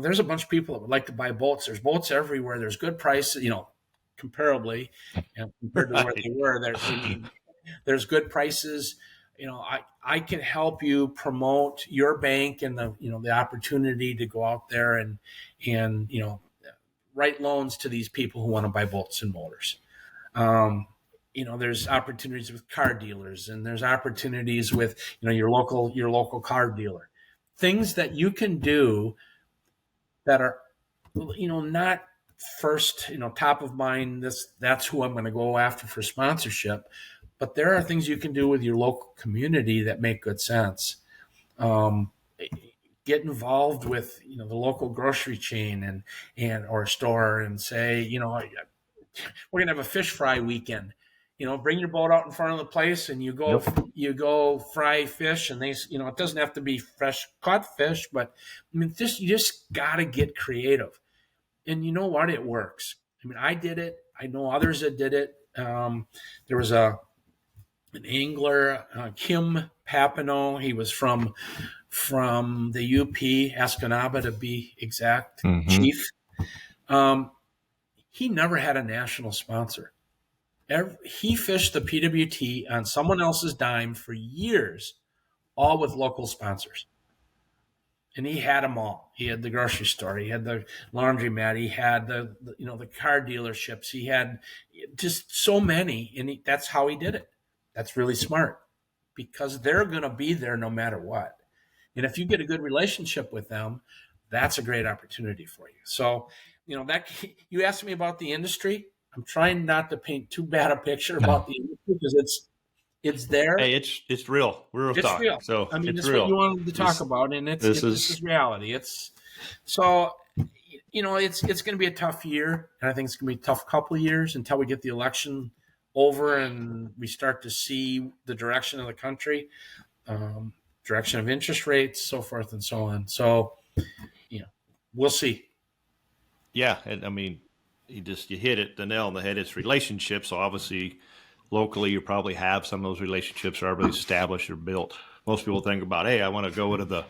there's a bunch of people that would like to buy boats. There's boats everywhere. There's good prices, comparably, compared to where they were. There's good prices. I can help you promote your bank and the opportunity to go out there and write loans to these people who want to buy boats and motors. There's opportunities with car dealers, and there's opportunities with your local car dealer. Things that you can do that are, not first, top of mind. That's who I'm going to go after for sponsorship. But there are things you can do with your local community that make good sense. Get involved with, the local grocery chain or store and say, we're going to have a fish fry weekend. Bring your boat out in front of the place and you go fry fish, and it doesn't have to be fresh caught fish, but you just got to get creative. And you know what? It works. I did it. I know others that did it. There was an angler, Kim Pat Neu. He was from the UP, Escanaba to be exact, chief. He never had a national sponsor. He fished the PWT on someone else's dime for years, all with local sponsors. And he had them all. He had the grocery store. He had the laundromat. He had the car dealerships. He had just so many. And that's how he did it. That's really smart because they're going to be there no matter what. And if you get a good relationship with them, that's a great opportunity for you. So, that you asked me about the industry. I'm trying not to paint too bad a picture about the industry because it's there. Hey, it's real. We're It's talk. real. So I mean, it's it's real. what you wanted to talk about, and this is reality. It's so it's going to be a tough year, and I think it's going to be a tough couple of years until we get the election over and we start to see the direction of the country, direction of interest rates, so forth and so on. So, we'll see. Yeah, and I mean, you hit it the nail on the head. It's relationships. So obviously, locally, you probably have some of those relationships already established or built. Most people think about, hey, I want to go to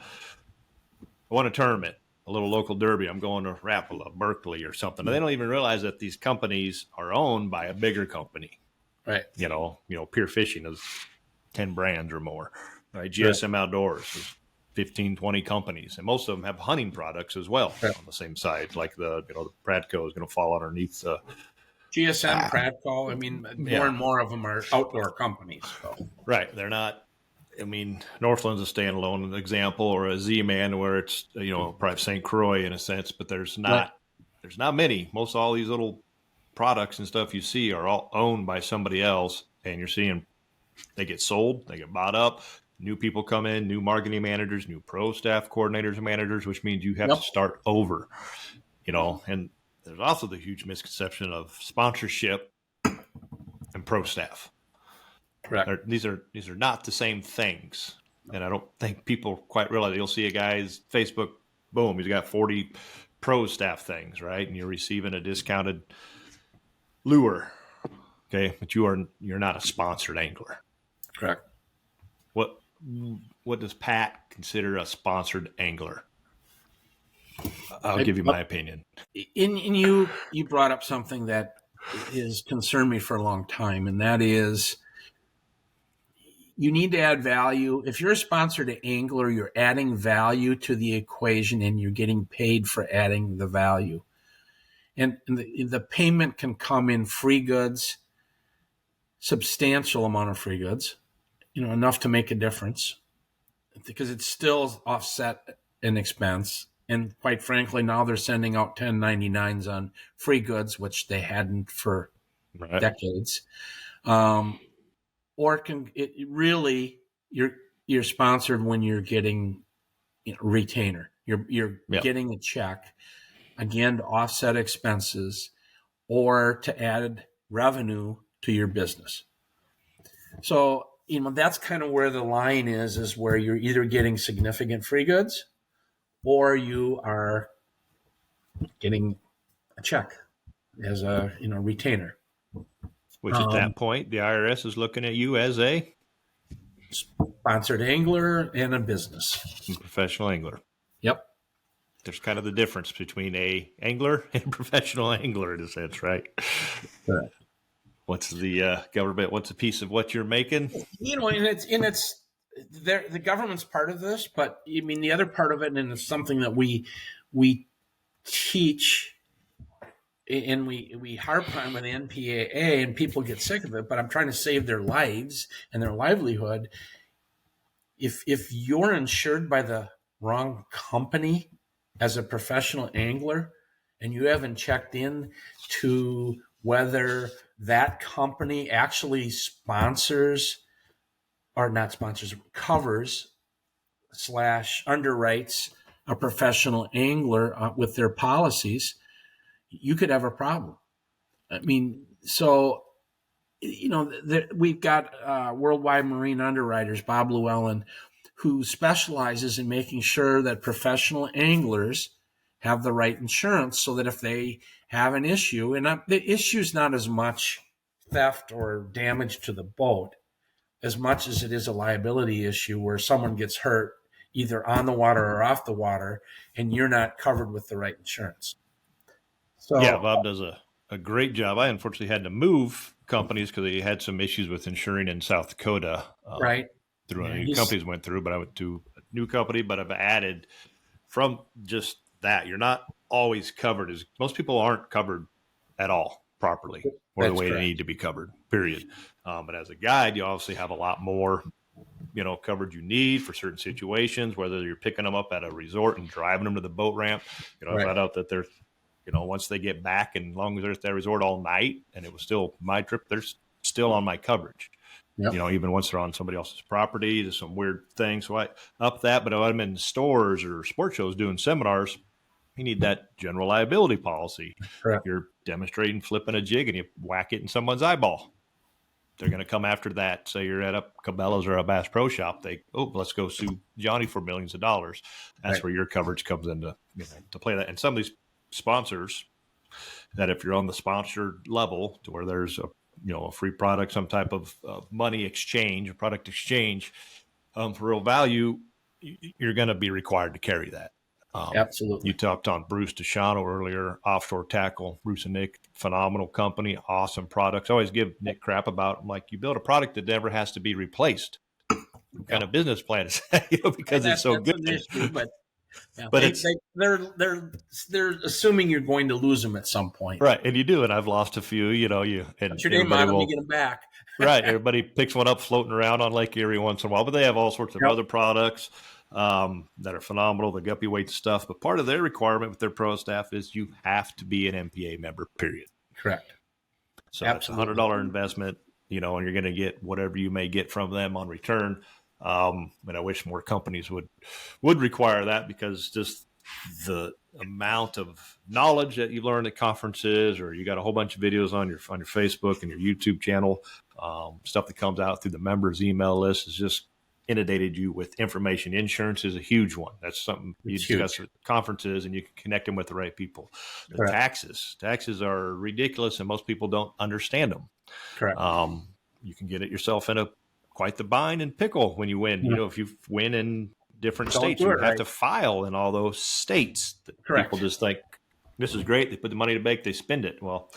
I want a tournament, a little local derby. I'm going to Rapala, Berkeley, or something. And they don't even realize that these companies are owned by a bigger company. Right. Pier Fishing is 10 brands or more. Right. GSM Outdoors is 15, 20 companies, and most of them have hunting products as well on the same side. Like the Pradco is going to fall underneath the GSM, Pradco. I mean, more and more of them are outdoor companies. So. Right. They're not. I mean, Northland's a standalone example, or a Z-Man where it's probably St. Croix in a sense, but there's not many. Most all these little products and stuff you see are all owned by somebody else, and you're seeing they get sold, they get bought up. New people come in, new marketing managers, new pro staff coordinators and managers, which means you have to start over, and there's also the huge misconception of sponsorship and pro staff. Correct. These are not the same things. And I don't think people quite realize. You'll see a guy's Facebook, boom, he's got 40 pro staff things, right? And you're receiving a discounted lure. Okay. But you're not a sponsored angler. Correct. What does Pat consider a sponsored angler? I'll give you my opinion. You brought up something that has concerned me for a long time, and that is you need to add value. If you're a sponsored angler, you're adding value to the equation, and you're getting paid for adding the value. And the payment can come in free goods, substantial amount of free goods, enough to make a difference, because it's still offset an expense. And quite frankly, now they're sending out 1099s on free goods, which they hadn't for decades. Or you're sponsored when you're getting retainer. You're getting a check, again, to offset expenses or to add revenue to your business. So, that's kind of where the line is where you're either getting significant free goods or you are getting a check as a retainer. Which at that point, the IRS is looking at you as a sponsored angler and a business. Professional angler. Yep. There's kind of the difference between a angler and a professional angler in a sense, right? Correct. What's the government? What's a piece of what you're making? And it's the government's part of this, but I mean the other part of it, and it's something that we teach and we harp on with the NPAA, and people get sick of it. But I'm trying to save their lives and their livelihood. If you're insured by the wrong company as a professional angler, and you haven't checked in to whether that company actually sponsors or not sponsors, covers / underwrites a professional angler with their policies, you could have a problem. I mean, so, we've got Worldwide Marine Underwriters, Bob Llewellyn, who specializes in making sure that professional anglers have the right insurance so that if they have an issue, and the issue is not as much theft or damage to the boat, as much as it is a liability issue where someone gets hurt either on the water or off the water, and you're not covered with the right insurance. So Yeah, Bob does a great job. I unfortunately had to move companies because they had some issues with insuring in South Dakota. right, Through yeah, a new companies went through, but I went to a new company. But I've added from just that, you're not always covered. As most people aren't covered at all properly or the that's way correct. they need to be covered. Period. But as a guide, you obviously have a lot more coverage you need for certain situations, whether you're picking them up at a resort and driving them to the boat ramp. I Right. found out that they're, once they get back, and as long as they're at that resort all night and it was still my trip, they're still on my coverage. Yep. Even once they're on somebody else's property, there's some weird things. So I up that, but if I'm in stores or sports shows doing seminars, you need that general liability policy. Correct. If you're demonstrating flipping a jig and you whack it in someone's eyeball, they're going to come after that. Say you're at a Cabela's or a Bass Pro Shop. Let's go sue Johnny for millions of dollars. That's Right. where your coverage comes into to play that. And some of these sponsors, that if you're on the sponsored level to where there's a free product, some type of money exchange, a product exchange for real value, you're going to be required to carry that. Absolutely. You talked on Bruce DeShano earlier, Offshore Tackle. Bruce and Nick, phenomenal company, awesome products. I always give Nick crap about them. Like, you build a product that never has to be replaced. What kind of business plan is that? Because it's so good. An issue, but But they're assuming you're going to lose them at some point, right? And you do, and I've lost a few. And put your name on them, you get them back. Right. Everybody picks one up floating around on Lake Erie once in a while, but they have all sorts of other products that are phenomenal, the guppy weight stuff. But part of their requirement with their pro staff is you have to be an NPAA member, period. Correct. So it's $100 investment, and you're going to get whatever you may get from them on return. And I wish more companies would require that, because just the amount of knowledge that you learn at conferences, or you got a whole bunch of videos on your Facebook and your YouTube channel, stuff that comes out through the members' email list is just inundated you with information. Insurance is a huge one. That's something you discuss at conferences, and you can connect them with the right people. The taxes are ridiculous, and most people don't understand them. Correct. You can get it yourself in quite the bind and pickle when you win. If you win in different states, you have to file in all those states. People just think this is great. They put the money to bank, they spend it. Well,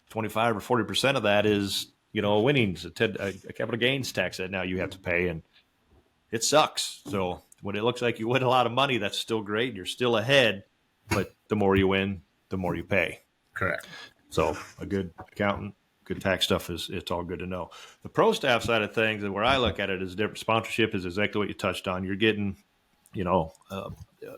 25 or 40% of that is, winnings, a capital gains tax that now you have to pay, and it sucks. So when it looks like you win a lot of money, that's still great. You're still ahead, but the more you win, the more you pay. Correct. So a good accountant, good tax stuff it's all good to know. The pro staff side of things, and where I look at it, is different. Sponsorship is exactly what you touched on. You're getting,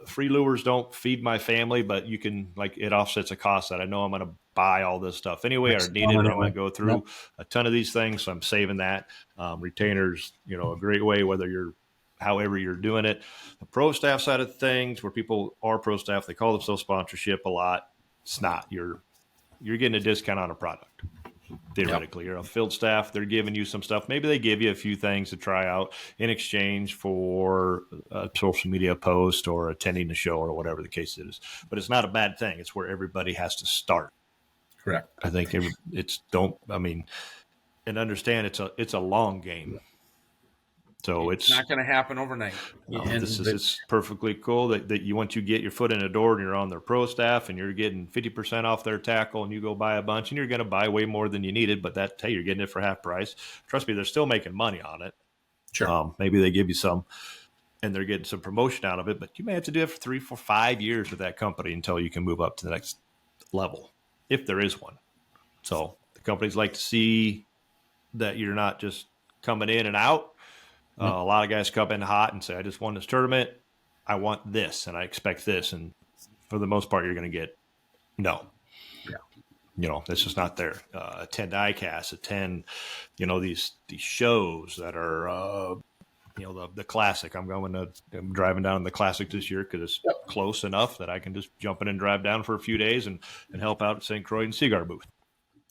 free lures don't feed my family, but you can, it offsets a cost that I know I'm going to buy all this stuff anyway, or need it, or I'm going to go through a ton of these things. So I'm saving that. Retainers, a great way, however you're doing it. The pro staff side of things, where people are pro staff, they call themselves sponsorship a lot. It's not. You're getting a discount on a product. Theoretically, you're a field staff. They're giving you some stuff. Maybe they give you a few things to try out in exchange for a social media post or attending the show or whatever the case is. But it's not a bad thing. It's where everybody has to start. Correct. I think and understand it's a long game. So it's not going to happen overnight. It's perfectly cool that once you get your foot in the door and you're on their pro staff and you're getting 50% off their tackle, and you go buy a bunch, and you're going to buy way more than you needed, but you're getting it for half price. Trust me, they're still making money on it. Sure. Maybe they give you some and they're getting some promotion out of it, but you may have to do it for 3, 4, 5 years with that company until you can move up to the next level, if there is one. So the companies like to see that you're not just coming in and out. A lot of guys come in hot and say, I just won this tournament. I want this, and I expect this. And for the most part, you're going to get no. Yeah. That's just not there. Attend ICAST, attend, these shows that are, the Classic. I'm driving down the Classic this year because it's close enough that I can just jump in and drive down for a few days and help out at St. Croix and Cigar booth.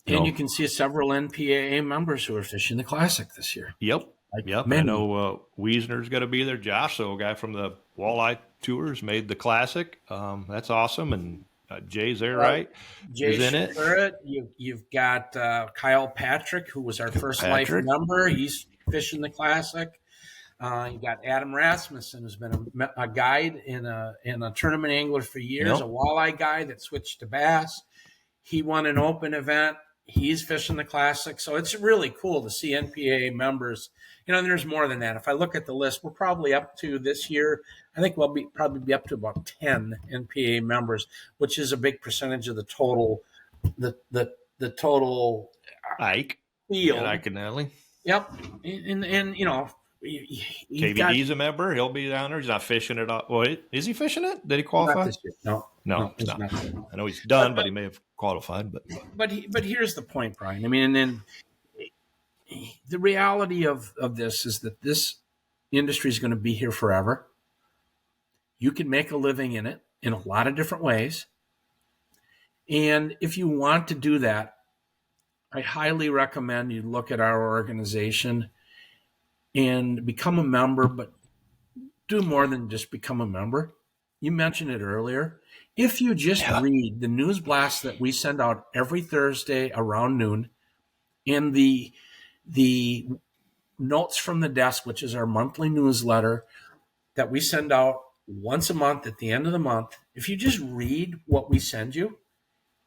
You can see several NPAA members who are fishing the Classic this year. Yep. I know Wiesner's going to be there. Josh, a guy from the Walleye Tours, made the Classic. That's awesome. And Jay's there, right? Jay's in it. You've got Kyle Patrick, who was our first life member. He's fishing the Classic. You got Adam Rasmussen, who's been a guide and a tournament angler for years, a walleye guy that switched to bass. He won an open event. He's fishing the Classic. So it's really cool to see NPAA members. And there's more than that. If I look at the list, we're probably up to this year, I think we'll probably be up to about 10 NPAA members, which is a big percentage of the total, the total Ike field. And Ike and Natalie. Yep. And KVD's a member. He'll be down there. He's not fishing it. Well, is he fishing it? Did he qualify? Not this year. No, he's not. I know he's done, but he may have qualified. But here's the point, Brian. I mean, and then the reality of this is that this industry is going to be here forever. You can make a living in it in a lot of different ways. And if you want to do that, I highly recommend you look at our organization and become a member, but do more than just become a member. You mentioned it earlier. If you just read the news blast that we send out every Thursday around noon, and the notes from the desk, which is our monthly newsletter that we send out once a month at the end of the month, if you just read what we send you,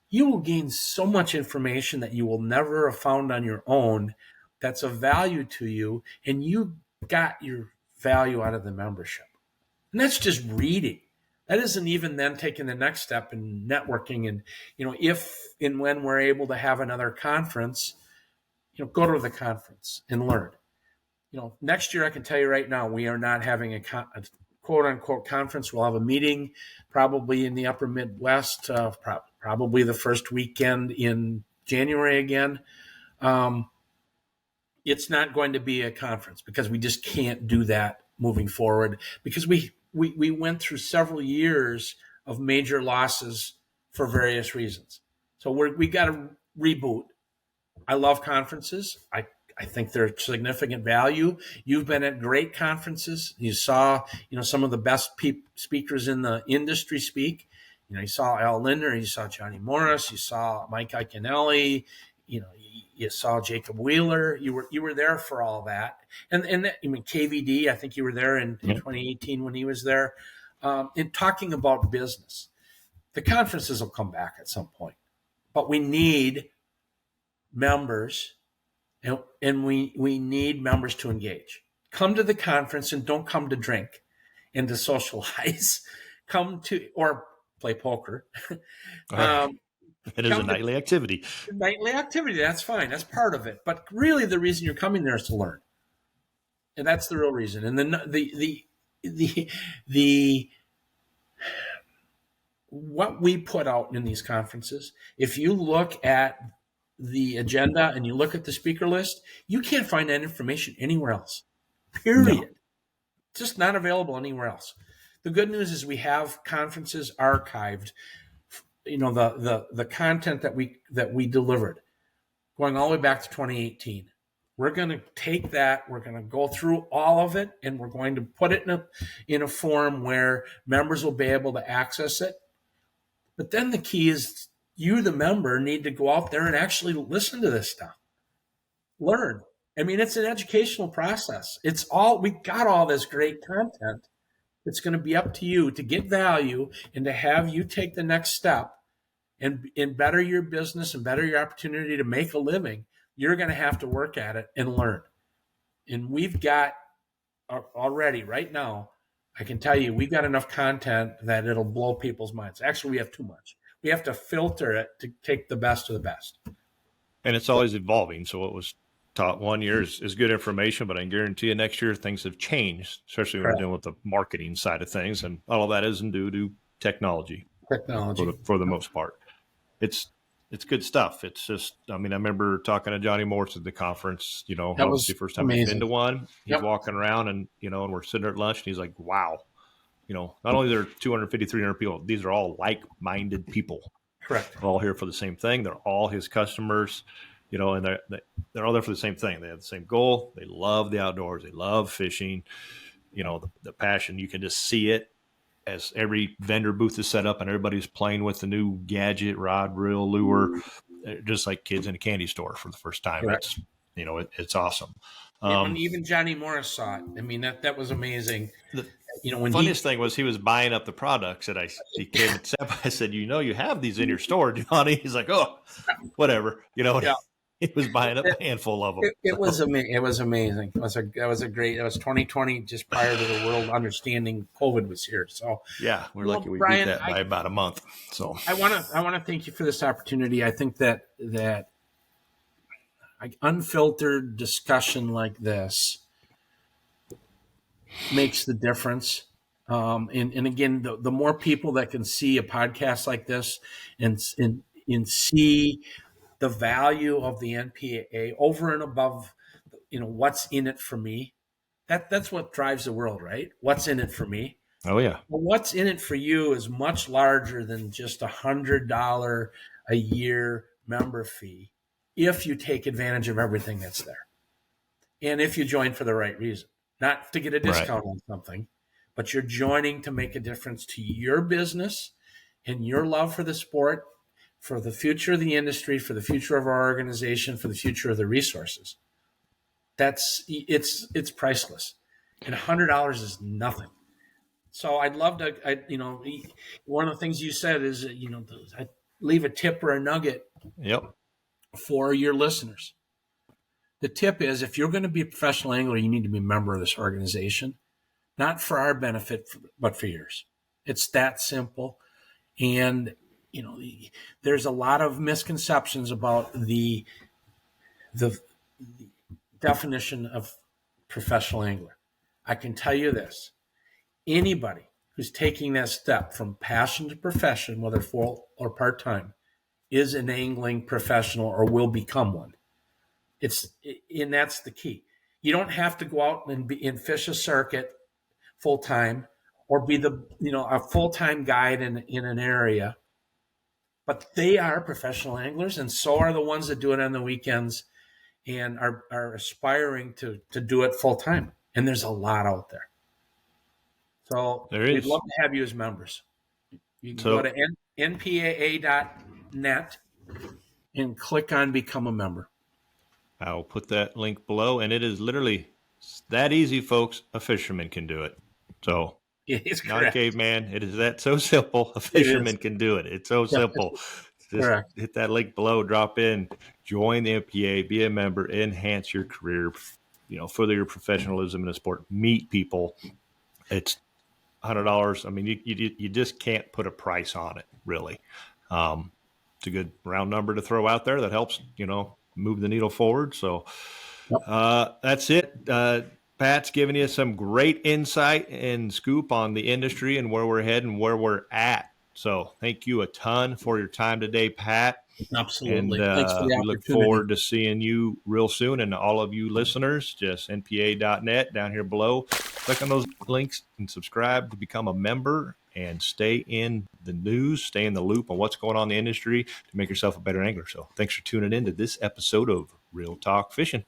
you will gain so much information that you will never have found on your own that's of value to you, and you got your value out of the membership. And that's just reading. That isn't even then taking the next step in networking. And, if and when we're able to have another conference, go to the conference and learn. Next year, I can tell you right now, we are not having a quote unquote conference. We'll have a meeting probably in the upper Midwest, probably the first weekend in January again. It's not going to be a conference because we just can't do that moving forward, because we went through several years of major losses for various reasons. So we got to reboot. I love conferences. I think they're significant value. You've been at great conferences. You saw, some of the best speakers in the industry speak. You saw Al Linder, you saw Johnny Morris, you saw Mike Iaconelli, you saw Jacob Wheeler. You were there for all that. And KVD, I think you were there in 2018 when he was there, in talking about business. The conferences will come back at some point, but we need members, and we need members to engage. Come to the conference and don't come to drink and to socialize. Come to, or play poker. It is a nightly activity. Nightly activity, that's fine. That's part of it. But really the reason you're coming there is to learn. And that's the real reason. And then the what we put out in these conferences, if you look at the agenda and you look at the speaker list, you can't find that information anywhere else. Period. No. Just not available anywhere else. The good news is we have conferences archived. The content that we delivered going all the way back to 2018. We're going to take that, we're going to go through all of it, and we're going to put it in a form where members will be able to access it. But then the key is you, the member, need to go out there and actually listen to this stuff. Learn. I mean, it's an educational process. We got all this great content. It's going to be up to you to get value and to have you take the next step and better your business and better your opportunity to make a living. You're going to have to work at it and learn. And we've got already right now, I can tell you, we've got enough content that it'll blow people's minds. Actually, we have too much. We have to filter it to take the best of the best. And it's always evolving. So what was taught one year is good information, but I can guarantee you next year things have changed, especially when we're dealing with the marketing side of things. And all of that isn't due to technology for the most part. It's good stuff. It's just, I remember talking to Johnny Morris at the conference, that was the first time I've been to one. He's walking around and we're sitting there at lunch and he's like, wow, not only are there 250, 300 people, these are all like-minded people. Correct. They're all here for the same thing. They're all his customers, and they're all there for the same thing. They have the same goal. They love the outdoors. They love fishing, the passion. You can just see it as every vendor booth is set up and everybody's playing with the new gadget, rod, reel, lure, just like kids in a candy store for the first time. Correct. It's awesome. And even Johnny Morris saw it. I mean, that was amazing. The When funniest thing was he was buying up the products, and he came and said, I said, you have these in your store, Johnny. He's like, oh, whatever. Yeah. He was buying up a handful of them. It was amazing. It was amazing. It was 2020, just prior to the world understanding COVID was here. So yeah, we're lucky we Brian, beat that by about a month. So I want to thank you for this opportunity. I think that unfiltered discussion like this makes the difference. And again, the more people that can see a podcast like this and see the value of the NPAA over and above, what's in it for me. That's what drives the world, right? What's in it for me? Oh yeah. Well, what's in it for you is much larger than just $100 a year member fee if you take advantage of everything that's there. And if you join for the right reason, not to get a discount on something, but you're joining to make a difference to your business and your love for the sport, for the future of the industry, for the future of our organization, for the future of the resources. It's priceless. And $100 is nothing. So I'd love to, one of the things you said is, I leave a tip or a nugget for your listeners. The tip is, if you're going to be a professional angler, you need to be a member of this organization, not for our benefit, but for yours. It's that simple. And, there's a lot of misconceptions about the definition of professional angler. I can tell you this. Anybody who's taking that step from passion to profession, whether full or part-time, is an angling professional or will become one. And that's the key. You don't have to go out and fish a circuit full-time or be a full-time guide in an area, but they are professional anglers, and so are the ones that do it on the weekends and are aspiring to do it full-time. And there's a lot out there. So we'd love to have you as members. You can go to npaa.net and click on Become a Member. I'll put that link below, and it is literally that easy, folks. A fisherman can do it. So it's not a caveman. It is that so simple. A fisherman can do it. It's so simple. Just hit that link below, drop in, join the NPAA, be a member, enhance your career, further your professionalism in the sport, meet people. It's $100. I mean, you just can't put a price on it, really. It's a good round number to throw out there that helps, move the needle forward. So that's it. Pat's giving you some great insight and scoop on the industry and where we're heading, where we're at. So thank you a ton for your time today, Pat. Absolutely. And thanks for the we look forward to seeing you real soon. And all of you listeners, just npa.net down here below. Click on those links and subscribe to become a member and stay in the news, stay in the loop on what's going on in the industry to make yourself a better angler. So thanks for tuning in to this episode of Real Talk Fishing.